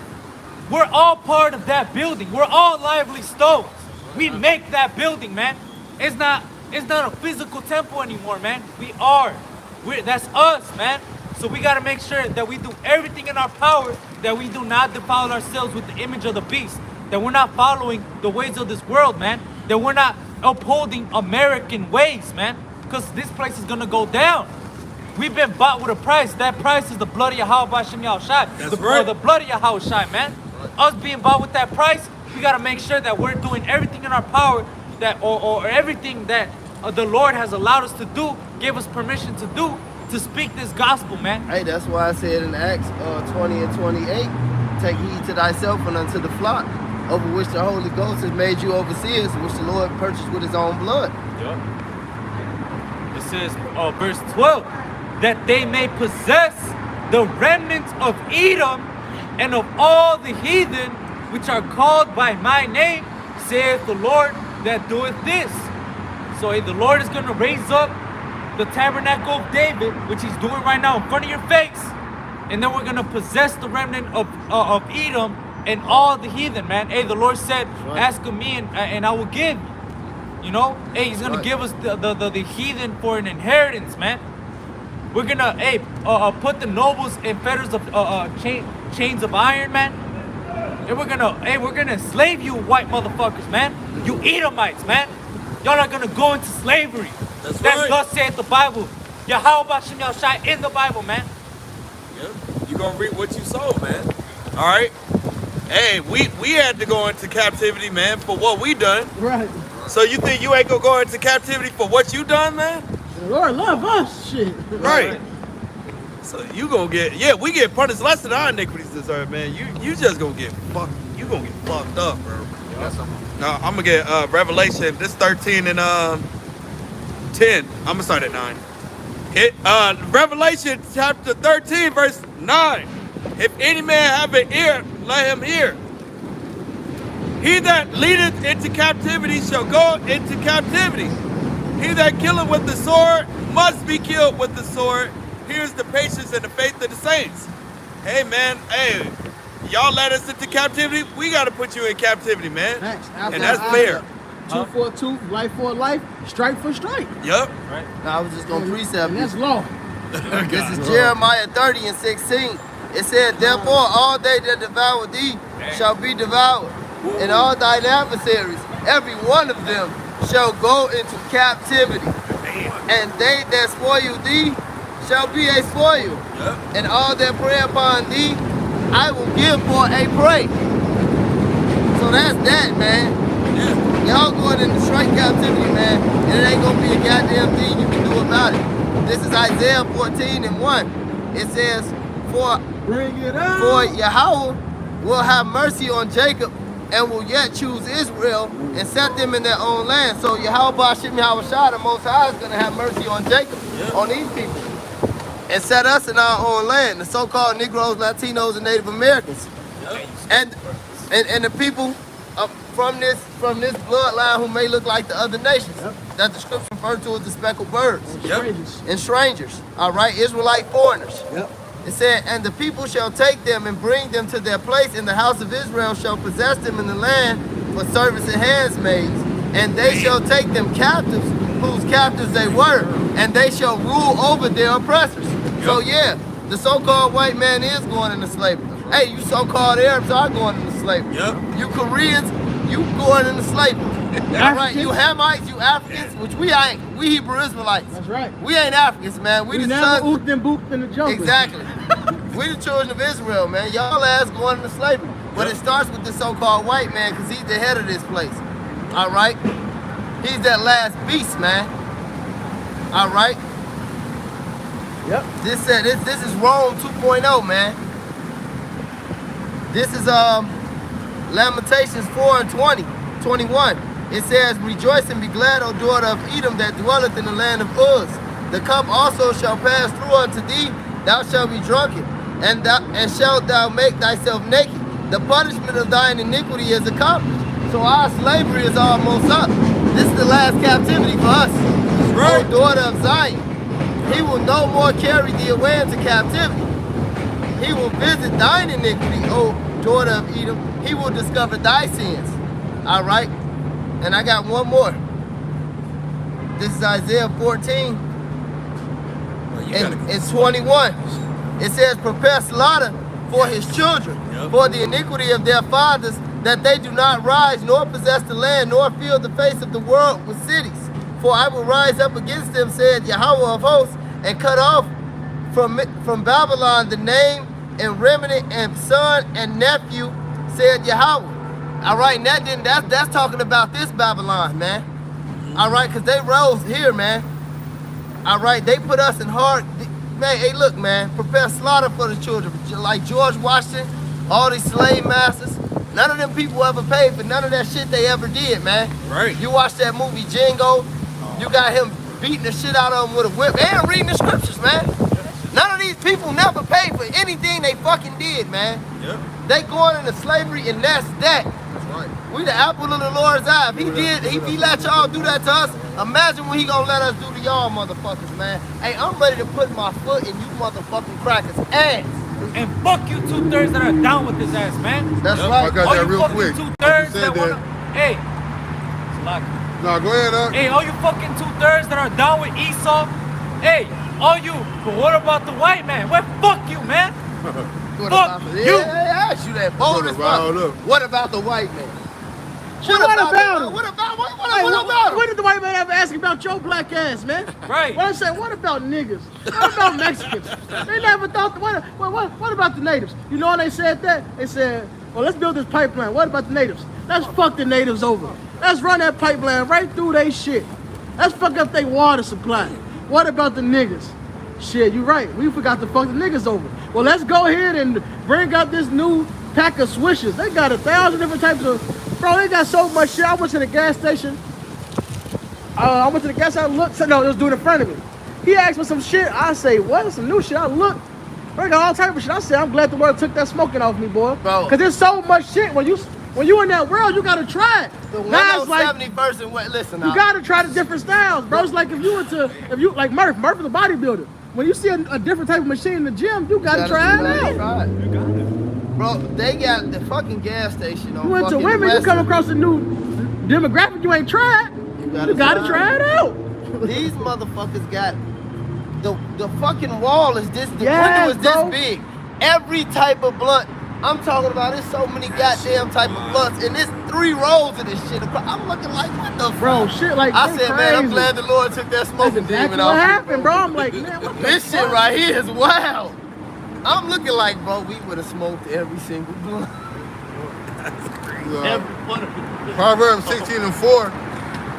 We're all part of that building. We're all lively stones. We make that building, man. It's not a physical temple anymore, man. That's us, man. So we gotta make sure that we do everything in our power, that we do not defile ourselves with the image of the beast, that we're not following the ways of this world, man, that we're not upholding American ways, man, because this place is gonna go down. We've been bought with a price. That price is the blood of Yahweh Bashem Yahushai. That's right. The blood of Yahushai, man. Us being bought with that price, we gotta make sure that we're doing everything in our power, that or everything that the Lord has allowed us to do, gave us permission to do, to speak this gospel, man. Hey, that's why I said in Acts 20 and 28, take heed to thyself and unto the flock, over which the Holy Ghost has made you overseers, which the Lord purchased with his own blood. Yep. It says, verse 12, that they may possess the remnants of Edom and of all the heathen which are called by my name, saith the Lord that doeth this. So the Lord is going to raise up the tabernacle of David, which he's doing right now in front of your face, and then we're going to possess the remnant of Edom and all the heathen, man. Hey, the Lord said, ask of me and I will give. You know, hey, he's going to give us the heathen for an inheritance, man. We're going to, put the nobles in fetters of chains of iron, man. And we're gonna enslave you white motherfuckers, man. You Edomites, man. Y'all are gonna go into slavery. That's right. Thus saith the Bible. Yahweh Bashem Yahushai in the Bible, man. Yep. You gonna reap what you sow, man. All right. Hey, we had to go into captivity, man, for what we done. Right. So you think you ain't gonna go into captivity for what you done, man? The Lord love us, shit. Right. So you gonna get, we get punished less than our iniquities deserve, man. You just gonna get fucked. You gonna get fucked up, bro. Now I'm gonna get Revelation. This 13 and 10. I'm gonna start at 9. Revelation chapter 13, verse 9. If any man have an ear, let him hear. He that leadeth into captivity shall go into captivity. He that killeth with the sword must be killed with the sword. Here's the patience and the faith of the saints. Hey, man, hey, y'all let us into captivity. We got to put you in captivity, man. And that's fair. Tooth for a tooth, life for a life, strike for strike. Yep. Right. Now, I was just going to precept and that's law. This is Jeremiah 30 and 16. It said, therefore, all they that devour thee shall be devoured, and all thine adversaries, every one of them, shall go into captivity. And they that spoil thee shall be a spoil, and all that prey upon thee, I will give for a prey. So that's that, man. Y'all going into straight captivity, man, and it ain't gonna be a goddamn thing you can do about it. This is Isaiah 14 and 1. It says, for Yahweh will have mercy on Jacob and will yet choose Israel and set them in their own land. So Yahweh Bashem Yahushai, the Most High, is going to have mercy on Jacob, on these people, and set us in our own land, the so-called Negroes, Latinos, and Native Americans. And the people from this bloodline who may look like the other nations, that the scripture refers to as the speckled birds, and strangers, all right, Israelite foreigners. It said, and the people shall take them and bring them to their place, and the house of Israel shall possess them in the land for service and handmaids, and they shall take them captives, whose captives they were, and they shall rule over their oppressors. So yeah, the so-called white man is going into slavery. Hey, you so-called Arabs are going into slavery. You Koreans, you going into slavery. All right, you Hamites, you Africans, which we ain't. We Hebrew Israelites. That's right. We ain't Africans, man. We the sons. Ooked and booked in the jungle. Exactly. We the children of Israel, man. Y'all ass going into slavery. But it starts with the so-called white man, because he's the head of this place. All right? He's that last beast, man. All right? Yep. This is Rome 2.0, man. This is Lamentations 4 and 21. It says, rejoice and be glad, O daughter of Edom, that dwelleth in the land of Uz. The cup also shall pass through unto thee, thou shalt be drunken. and shalt thou make thyself naked. The punishment of thine iniquity is accomplished. So our slavery is almost up. This is the last captivity for us. Right. O daughter of Zion, he will no more carry thee away into captivity. He will visit thine iniquity, O daughter of Edom. He will discover thy sins. All right? And I got one more. This is Isaiah 14 and 21. It says, prepare slaughter for his children, for the iniquity of their fathers, that they do not rise, nor possess the land, nor fill the face of the world with cities. For I will rise up against them, said Yahweh of hosts, and cut off from Babylon the name and remnant and son and nephew, said Yahweh. All right, and that's talking about this Babylon, man. All right, because they rose here, man. All right, they put us in hard. Man, hey, look, man, prepare slaughter for the children. Like George Washington, all these slave masters, none of them people ever paid for none of that shit they ever did, man. Right. You watch that movie Django, you got him beating the shit out of him with a whip and reading the scriptures, man. None of these people never paid for anything they fucking did, man. Yep. They going into slavery and that's that. That's right. We the apple of the Lord's eye. If he let y'all do that to us, imagine what he gonna let us do to y'all motherfuckers, man. Hey, I'm ready to put my foot in you motherfucking crackers' ass. And fuck you 2/3 that are down with his ass, man. That's right. I got that real quick. 2/3 that wanna, hey, no, go ahead, Hey, all you fucking 2/3 that are down with Esau, hey, all you, but what about the white man? Well, fuck you, man. Fuck you. Yeah, I asked you that bold as fuck. What about the white man? What about him? What about him? What did the white man ever ask about your black ass, man? Right. What I said, what about niggas? What about Mexicans? They never thought, what about the natives? You know when they said that? They said, well, let's build this pipeline. What about the natives? Let's fuck the natives over. Let's run that pipeline right through they shit. Let's fuck up their water supply. What about the niggas? Shit, you right. We forgot to fuck the niggas over. Well, let's go ahead and bring out this new pack of Swishers. They got 1,000 different types of... Bro, they got so much shit. I went to the gas station. I looked. No, it was doing in front of me. He asked for some shit. I say, what? Some new shit. I looked. Bro, got all type of shit. I said, I'm glad the Lord took that smoking off me, boy. Bro. Because there's so much shit. When you in that world, you got to try it. The 171st and what? Listen, you got to try the different styles, bro. It's like if you like Murph is a bodybuilder. When you see a different type of machine in the gym, you got to try it out. You got it. Bro, they got the fucking gas station on. You went to women, you come across a new demographic you ain't tried. You gotta try it out. These motherfuckers got the fucking wall is this. The window is this big. Every type of blunt. I'm talking about. There's so many goddamn type of blunts, and there's 3 rows of this shit. I'm looking like what the bro? Fuck? Shit like I said, crazy. Man, I'm glad the Lord took that smoking demon off. What happened, bro? I'm like, man, what this shit right here is wild. I'm looking like, bro, we would have smoked every single blunt. That's crazy. Proverbs 16:4.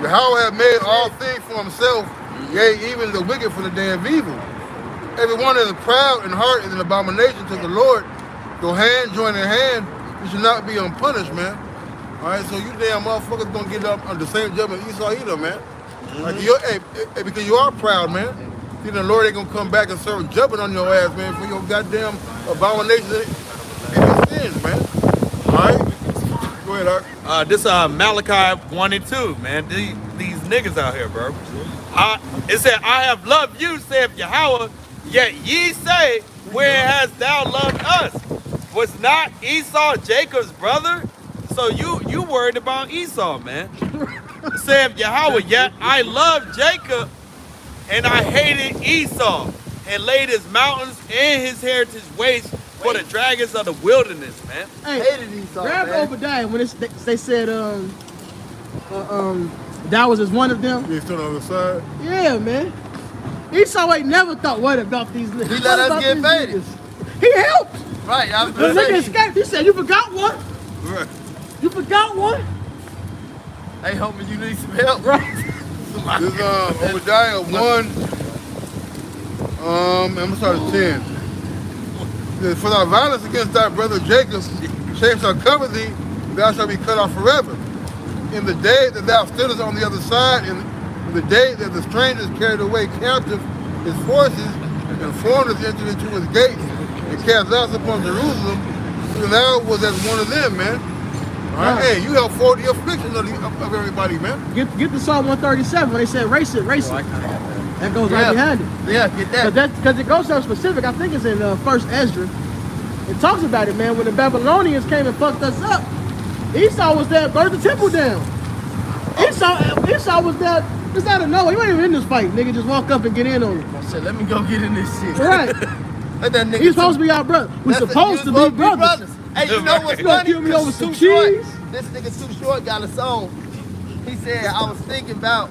Yahweh had made all things for himself, yea, even the wicked for the day of evil. Everyone that is proud in heart is an abomination to the Lord. Your hand join in hand, you should not be unpunished, man. All right, so you damn motherfuckers gonna get up on the same judgment Esau Edom, man. Like because you are proud, man. Then the Lord ain't gonna come back and serve jumping on your ass, man, for your goddamn abominations and your sins, man. All right? Go ahead, Art. This Malachi 1:2, man. These niggas out here, bro. It said, I have loved you, saith Yahweh, yet ye say, where hast thou loved us? Was not Esau Jacob's brother? So you worried about Esau, man. Saith Yahweh, yet I loved Jacob, and I hated Esau, and laid his mountains and his heritage waste for the dragons of the wilderness, man. Hey, hated Esau, grab Obadiah when they said that was as one of them. They stood on the side. Yeah, man. Esau ain't never thought what about these niggas. He let us get faded. He helped. Right. The nigga escaped. He said, "You forgot one." Right. You forgot one. Hey, homie, you need some help, right? This Obadiah 1. I'm gonna start at 10. For thy violence against thy brother Jacob, shame shall cover thee, thou shalt be cut off forever. In the day that thou stoodest on the other side, in the day that the strangers carried away captive his forces, and foreigners entered into his gates, and cast out upon Jerusalem, so thou was as one of them, man. All right, hey, you have 40 afflictions of everybody, man. Get the Psalm 137 when they said race it. That goes right behind it. Yeah, get that. Because it goes so specific. I think it's in First Ezra. It talks about it, man. When the Babylonians came and fucked us up, Esau was there, burned the temple down. Esau was there just out of nowhere. He wasn't even in this fight. Nigga just walk up and get in on it. I said, let me go get in this shit. Right. Let that nigga He's supposed to be our brother. We're supposed to be brothers. Hey, you know what's You gonna funny? kill me over some Too Short, cheese? this nigga Too Short got a song. He said, I was thinking about,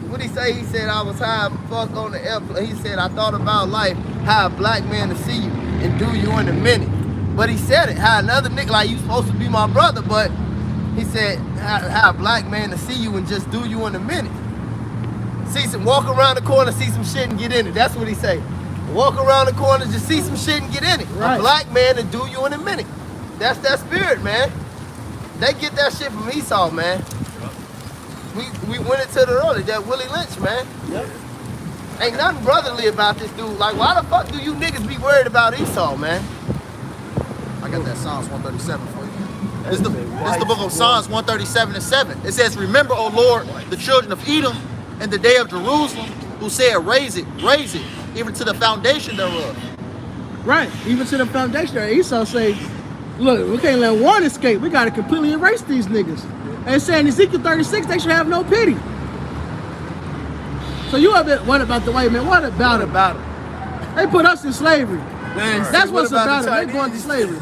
what he say? He said, I was high fuck on the airplane. He said, I thought about life, how a black man to see you and do you in a minute. But he said it, how another nigga, like you supposed to be my brother, but he said, how a black man to see you and just do you in a minute. See some, walk around the corner, see some shit and get in it. That's what he say. Walk around the corner, just see some shit and get in it. Right. A black man to do you in a minute. That's that spirit, man. They get that shit from Esau, man. We went into the early, that Willie Lynch, man. Yep. Ain't nothing brotherly about this dude. Like, why the fuck do you niggas be worried about Esau, man? I got that Psalms 137 for you. This is the book of Psalms 137:7. It says, remember, O Lord, the children of Edom and the day of Jerusalem, who said, raise it, even to the foundation thereof. Right, even to the foundation. Esau say, look, we can't let one escape. We got to completely erase these niggas. And saying Ezekiel 36, they should have no pity. So you have been, what about the white man? What about it? They put us in slavery. Man, that's what's about about it. They going to slavery.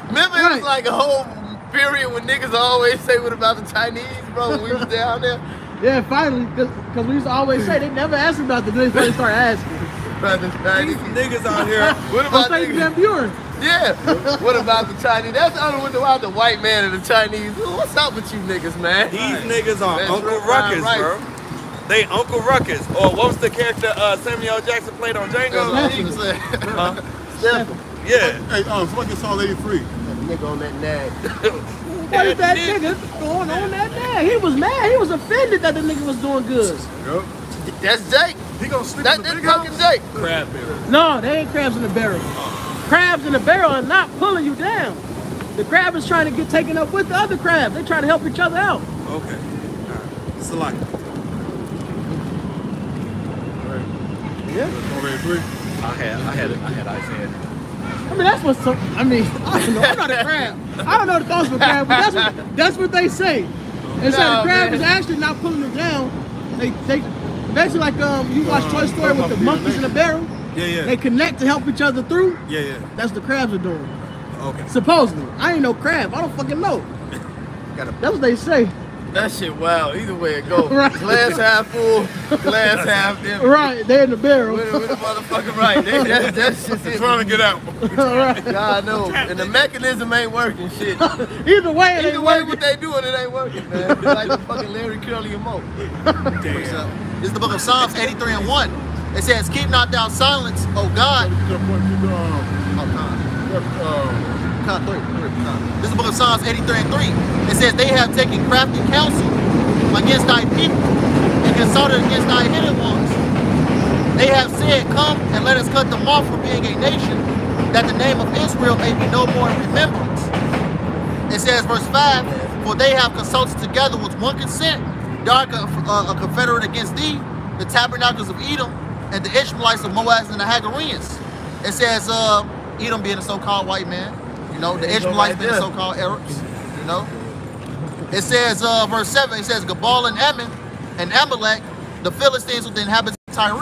Remember, it was like a whole period when niggas always say, what about the Chinese, bro, when we was down there? Yeah, finally, because we used to always say, they never asked about the niggas, they start asking. These niggas out here. What about niggas? Yeah. What about the Chinese? That's the other one about the white man and the Chinese. What's up with you niggas, man? These niggas are Uncle Ruckus, bro. They Uncle Ruckus. Or what was the character Samuel L. Jackson played on Django? Yeah. Hey, somebody get Psalm 83. That nigga on that nag. What is that nigga going on that nag? He was mad. He was offended that the nigga was doing good. Yep. That's Jake. He gonna sleep That's in the big fucking house? Jake. Crab barrel. No, they ain't crabs in the barrel. Crabs in the barrel are not pulling you down. The crab is trying to get taken up with the other crabs. They try to help each other out. Okay. Alright. Select. Yeah. Psalm 83. I had Isaiah. I mean, that's what's so, I mean, I don't know. I'm not a crab. I don't know the thoughts of a crab, but that's what they say. They say the crab is actually not pulling them down. They basically like you watch Toy Story with the monkeys in the barrel. Yeah. They connect to help each other through. Yeah. That's what the crabs are doing. Okay. Supposedly. I ain't no crab. I don't fucking know. That's what they say. That shit wild. Either way it goes. Right. Glass half full, glass half empty. Right, they in the barrel. With the motherfucker right. That's just it. Trying to get out. Right. God knows. And the mechanism ain't working, shit. Either way, it ain't working. What they doing, it ain't working, man. It's like the fucking Larry Curly and Moe. This is the book of Psalms 83:1. It says, keep not thou silence, O God. This is the book of Psalms 83:3. It says, they have taken crafty counsel against thy people and consulted against thy hidden ones. They have said, come and let us cut them off from being a nation, that the name of Israel may be no more in remembrance. It says, verse 5, for they have consulted together with one consent, dark a confederate against thee, the tabernacles of Edom, and the Ishmaelites of Moab and the Hagareans. It says, Edom being a so-called white man, you know, the Ishmaelites being the so-called Arabs, you know. It says, verse 7, it says, Gabal and Ammon and Amalek, the Philistines with the inhabitants of Tyre.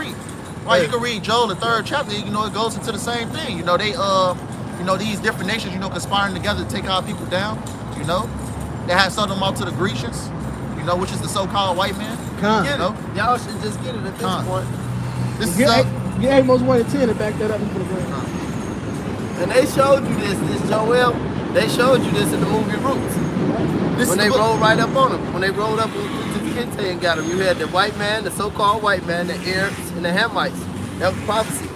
Right, you can read Joel, the 3rd chapter, you know, it goes into the same thing. You know, they, you know, these different nations, you know, conspiring together to take our people down, you know. They had sold them out to the Grecians, you know, which is the so-called white man. You know? Y'all should just get it at this point. This is get Amos 1 and 10 and back that up and put it in. And they showed you this Joel, they showed you this in the movie Roots. When they rolled right up on him. When they rolled up to Kente and got him, you had the white man, the so-called white man, the Arabs, and the Hamites. That was prophecy.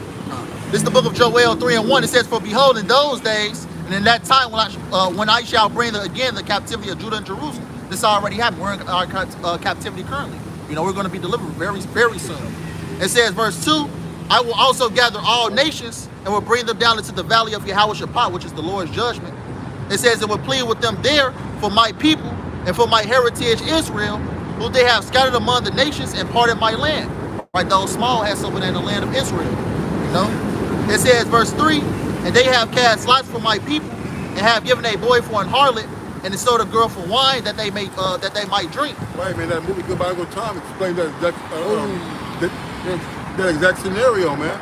This is the book of Joel 3:1. It says, for behold, in those days, and in that time when I shall bring again the captivity of Judah and Jerusalem. This already happened. We're in our captivity currently. You know, we're going to be delivered very, very soon. It says, verse 2, I will also gather all nations and will bring them down into the valley of Yehoshaphat, which is the Lord's judgment. It says it will plead with them there for my people and for my heritage Israel, who they have scattered among the nations and parted my land. Right, those small has over there in the land of Israel. You know? It says, verse 3, and they have cast lots for my people, and have given a boy for an harlot, and a sold a girl for wine that they might drink. Right, man. That movie Goodbye Uncle Tom explained that exact scenario, man.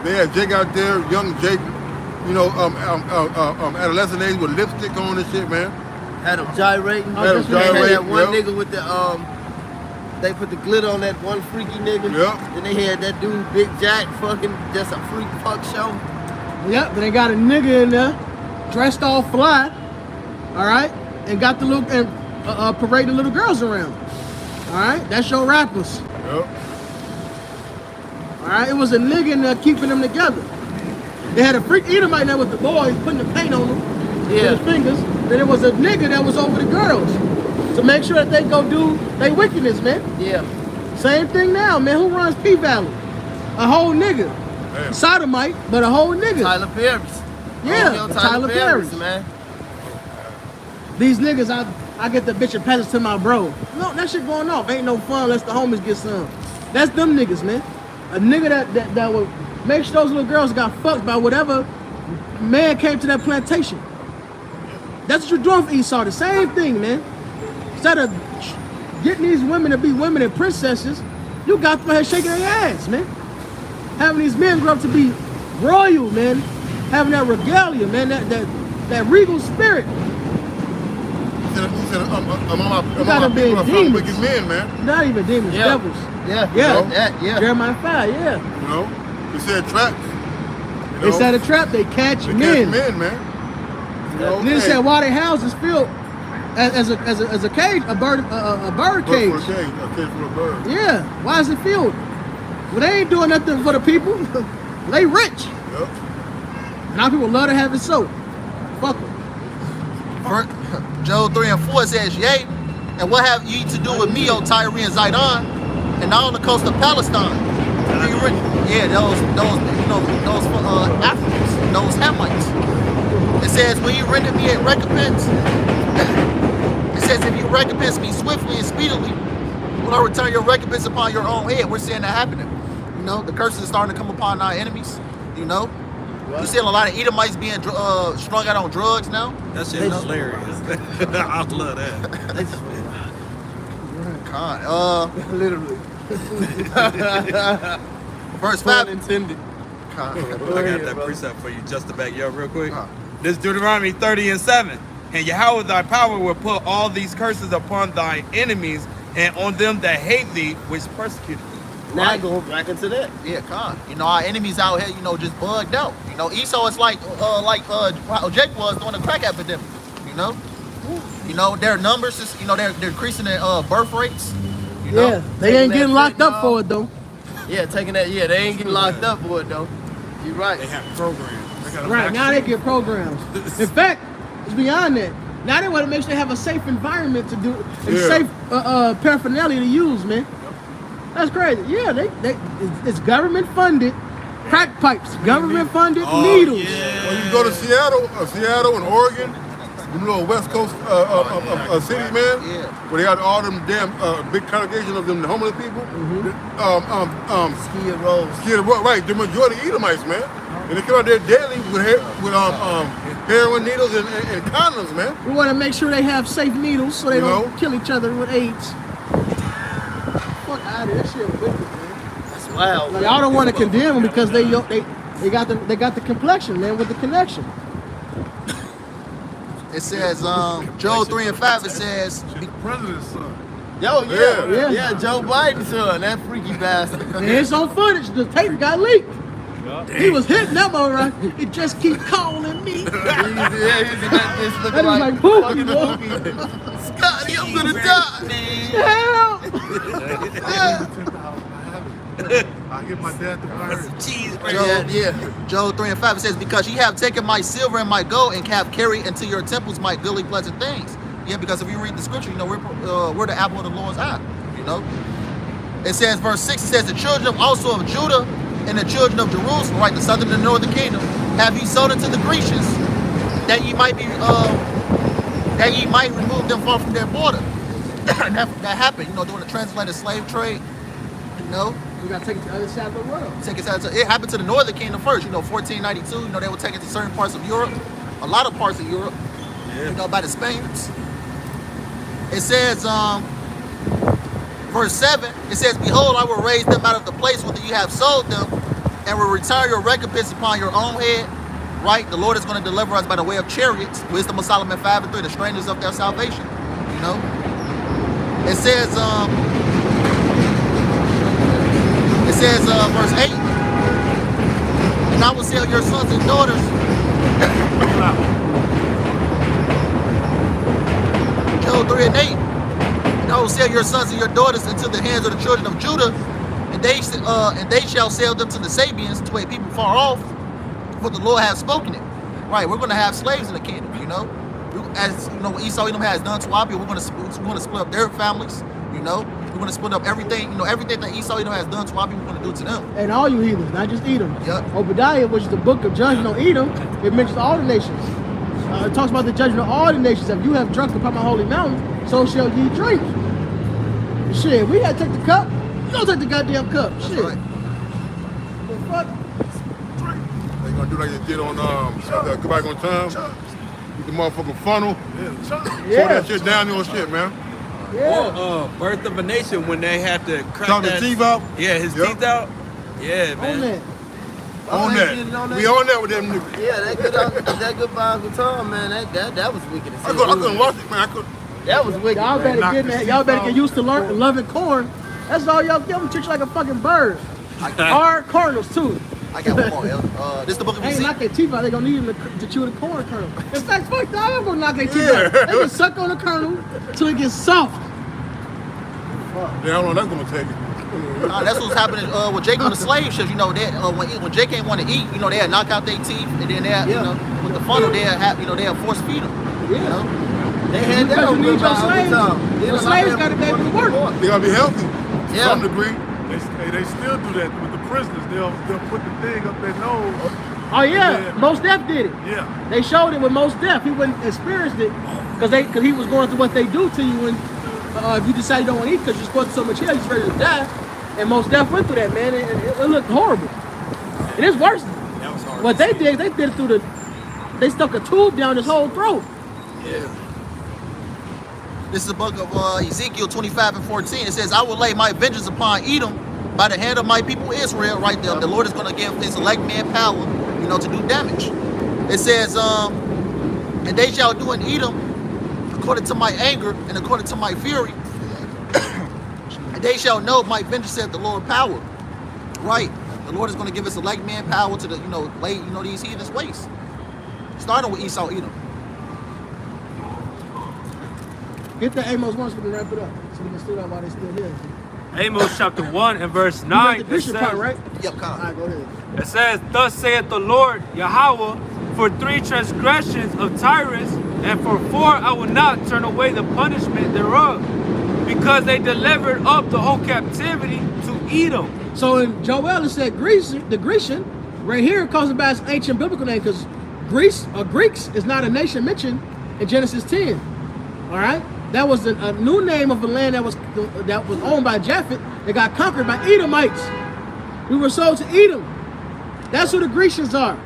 They had Jake out there, young Jake, you know, adolescent age with lipstick on and shit, man. Had them gyrating. Had them gyrating, Had that one yep. nigga with the they put the glitter on that one freaky nigga. Yep. Then they had that dude Big Jack fucking just a freak fuck show. Yep, then they got a nigga in there, dressed all fly, all right, and got the little and parading little girls around. All right, that's your rappers. Yep. All right, it was a nigga in there keeping them together. They had a freak Edomite there with the boys putting the paint on them with his fingers. Then it was a nigga that was over the girls to make sure that they go do their wickedness, man. Yeah. Same thing now, man. Who runs P Valley? A whole nigga. Damn. Sodomite, but a whole nigga. Tyler Perry's. Yeah, Tyler Perry's, man. These niggas, I get the bitch and pass it to my bro. No, that shit going off. Ain't no fun unless the homies get some. That's them niggas, man. A nigga that would make sure those little girls got fucked by whatever man came to that plantation. That's what you're doing for Esau. The same thing, man. Instead of getting these women to be women and princesses, you got them here shaking their ass, man. Having these men grow up to be royal, man. Having that regalia, man. That regal spirit. He said, You got them being demons. Wicked men, man. Not even demons, devils. Yeah. Yeah. Jeremiah 5, yeah. You know, he said traps. You They know? set a trap, they catch They men. catch men, man. You know, And then said why their house is filled as a cage, a bird cage. A cage full of birds. Yeah, why is it filled? Well, they ain't doing nothing for the people. They rich. Yep. Now people love to have it so. Fuck them. Job 3 and 4 says, yea, and what have ye to do with me, O Tyre and Zidon, and all the coast of Palestine? Yeah, those Africans, those Hamites. It says, will you render me a recompense? It says, if you recompense me swiftly and speedily, will I return your recompense upon your own head? We're seeing that happening. You know, the curses are starting to come upon our enemies. You know, you're seeing a lot of Edomites being strung out on drugs now. That shit is hilarious. I love that. Literally. Verse 5. Intended. I got that precept for you just to back you up real quick. This Deuteronomy 30 and 7. And Yahweh thy power will put all these curses upon thy enemies and on them that hate thee, which persecuted thee. Now going back into that. Yeah, Con. You know, our enemies out here, you know, just bugged out. You know, Esau is like how Jake was during the crack epidemic. You know, their numbers is, you know, they're increasing their birth rates. You know? Yeah, they ain't getting locked up for it though. Yeah, taking that. Yeah, they ain't getting locked up for it though. You're right. They have programs. They got Right, now they get programs. In fact, it's beyond that. Now they want to make sure they have a safe environment to do, and safe paraphernalia to use, man. That's crazy. Yeah, it's government funded crack pipes, government funded needles. Yeah. When you go to Seattle and Oregon, them little West Coast cities, man, where they got all them damn big congregation of them homeless people. Skid Row, right? The majority Edomites, man, and they come out there daily with heroin needles and condoms, man. We want to make sure they have safe needles so they don't kill each other with AIDS. Fuck out of here, that shit wicked, man. That's wild. Like, y'all don't want to condemn them because they got the complexion, man, with the connection. It says, Job 3 and 5, it says, the president's son. Yo, yeah, Joe Biden's son, that freaky bastard. And it's on footage, the tape got leaked. He was hitting that one, right? It just keep calling me. He's in that bitch looking like Pookie, Scotty, I'm gonna die. I get my dad to fire. Job 3 and 5, it says, because ye have taken my silver and my gold and have carried into your temples my goodly pleasant things. Yeah, because if you read the scripture, you know, we're the apple of the Lord's eye, you know. It says, verse 6, it says, the children also of Judah and the children of Jerusalem, right, the southern and northern kingdom, have ye sold unto the Grecians, that ye might remove them far from their border. And that happened, you know, during the transatlantic slave trade. You know, We got to take it to the other side of the world. it happened to the northern kingdom first. You know, 1492. You know, they were taken to certain parts of Europe, a lot of parts of Europe. You know, by the Spaniards. It says, verse 7, it says, behold, I will raise them out of the place whither you have sold them, and will retire your recompense upon your own head. Right? The Lord is going to deliver us by the way of chariots. Wisdom of Solomon 5:3, the strangers of their salvation. You know? It says, verse 8, and I will sell your sons and daughters. Job 3 and 8. And I will sell your sons and your daughters into the hands of the children of Judah, and they shall sell them to the Sabians, to a people far off, for the Lord has spoken it. Right, we're going to have slaves in the kingdom, you know. As you know, what Esau Edom has done to our people, we're going to split up their families, you know. We're going to split up everything, you know, everything that Esau Edom has done to our people, we're going to do to them. And all you heathens, not just Edom. Yep. Obadiah, which is the book of judgment on Edom, it mentions all the nations. It talks about the judgment of all the nations. If you have drunk upon my holy mountain, so shall ye drink. Shit, we gotta take the cup. You don't take the goddamn cup. That's Shit. right. The fuck? They gonna do like they did on Go Back on Time. With the motherfucking funnel. Pour that shit down your shit, man. Yeah. Or Birth of a Nation when they had to crack Chop the that teeth out? Yeah, his Yep. teeth out. Yeah, man. On that. On that. We on that with them niggas. Yeah, that goodbye Uncle Tom, man, that was wicked. I couldn't watch it, man. That was wicked. Y'all man. better get used to loving corn. That's all y'all treat you like a fucking bird. Or Cardinals too. I got one more. This is the book of They ain't Ezekiel. knock their teeth out. They gonna need them to chew the corn kernel. In fact, fuck that. I'm gonna knock their teeth out. They can suck on the kernel till it gets soft. Yeah, how long that's gonna take it? That's what's happening with Jake on the slave ships. You know, when Jake ain't want to eat, you know, they had knock out their teeth, and then they had, you know, with the funnel, they had, they had force feed them. Yeah. You know? They had that Because on you need your Goodbye Uncle slaves. Tom. Your slaves gotta be able to work. They gotta be healthy. To some degree. They still do that with the prisoners. They'll put the thing up their nose. Oh yeah, Mos Def did it. Yeah. They showed it with Mos Def. He wouldn't experienced it because he was going through what they do to you when if you decide you don't want to eat because you're supposed to so much hell, you're ready to die. And Mos Def went through that, man, and it looked horrible. It is worse. That was hard. What they did it through they stuck a tube down his whole throat. Yeah. This is the book of Ezekiel 25 and 14. It says, I will lay my vengeance upon Edom by the hand of my people Israel, right there. The Lord is going to give his elect man power, you know, to do damage. It says, and they shall do in Edom according to my anger and according to my fury. And they shall know my vengeance, saith the Lord, power. Right. The Lord is going to give his elect man power to the, lay, these heathens waste. Starting with Esau Edom. Get the Amos 1 so we can wrap it up. So we can still out while they still here. Amos chapter 1 and verse You 9. got the It Christian part, says, right? Yep, come All right, go ahead. it says, thus saith the Lord Yahweh, for 3 transgressions of Tyrus, and for 4 I will not turn away the punishment thereof, because they delivered up the whole captivity to Edom. So in Joel it said the Grecian, right here it calls it by its ancient biblical name because Greece or Greeks is not a nation mentioned in Genesis 10. All right, that was a new name of a land that was owned by Japheth. They got conquered by Edomites. We were sold to Edom. That's who the Grecians are.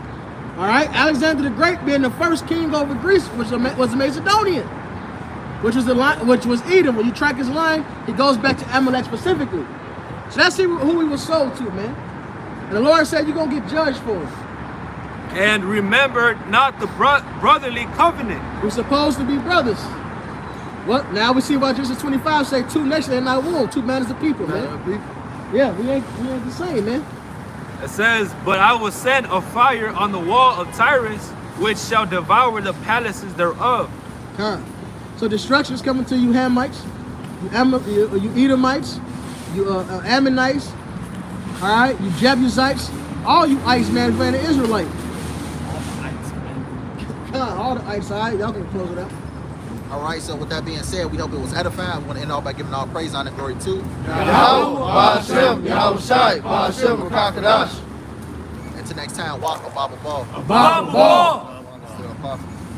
All right, Alexander the Great being the first king over Greece, which was a Macedonian, which was Edom. When you track his line, he goes back to Amalek specifically. So that's who we were sold to, man. And the Lord said you're gonna get judged for it. And remember not the brotherly covenant. We're supposed to be brothers. Well, now we see what Genesis 25 say, 2 nations and not one, 2 manners of people, man. Yeah, we ain't the same, man. It says, but I will send a fire on the wall of Tyrus, which shall devour the palaces thereof. So destruction is coming to you Hamites, you Edomites, you Ammonites, all right, you Jebusites, all you ice man, man, the Israelite. All the ice, all right, y'all can close it out. All right, so with that being said, we hope it was edifying. We want to end off by giving all praise, honor, and glory to Yahweh, Ba'ashem, Yahweh Shai, Ba'ashem, Rakakadash. Until next time, walk a Bible ball. Bible ball. Still possible.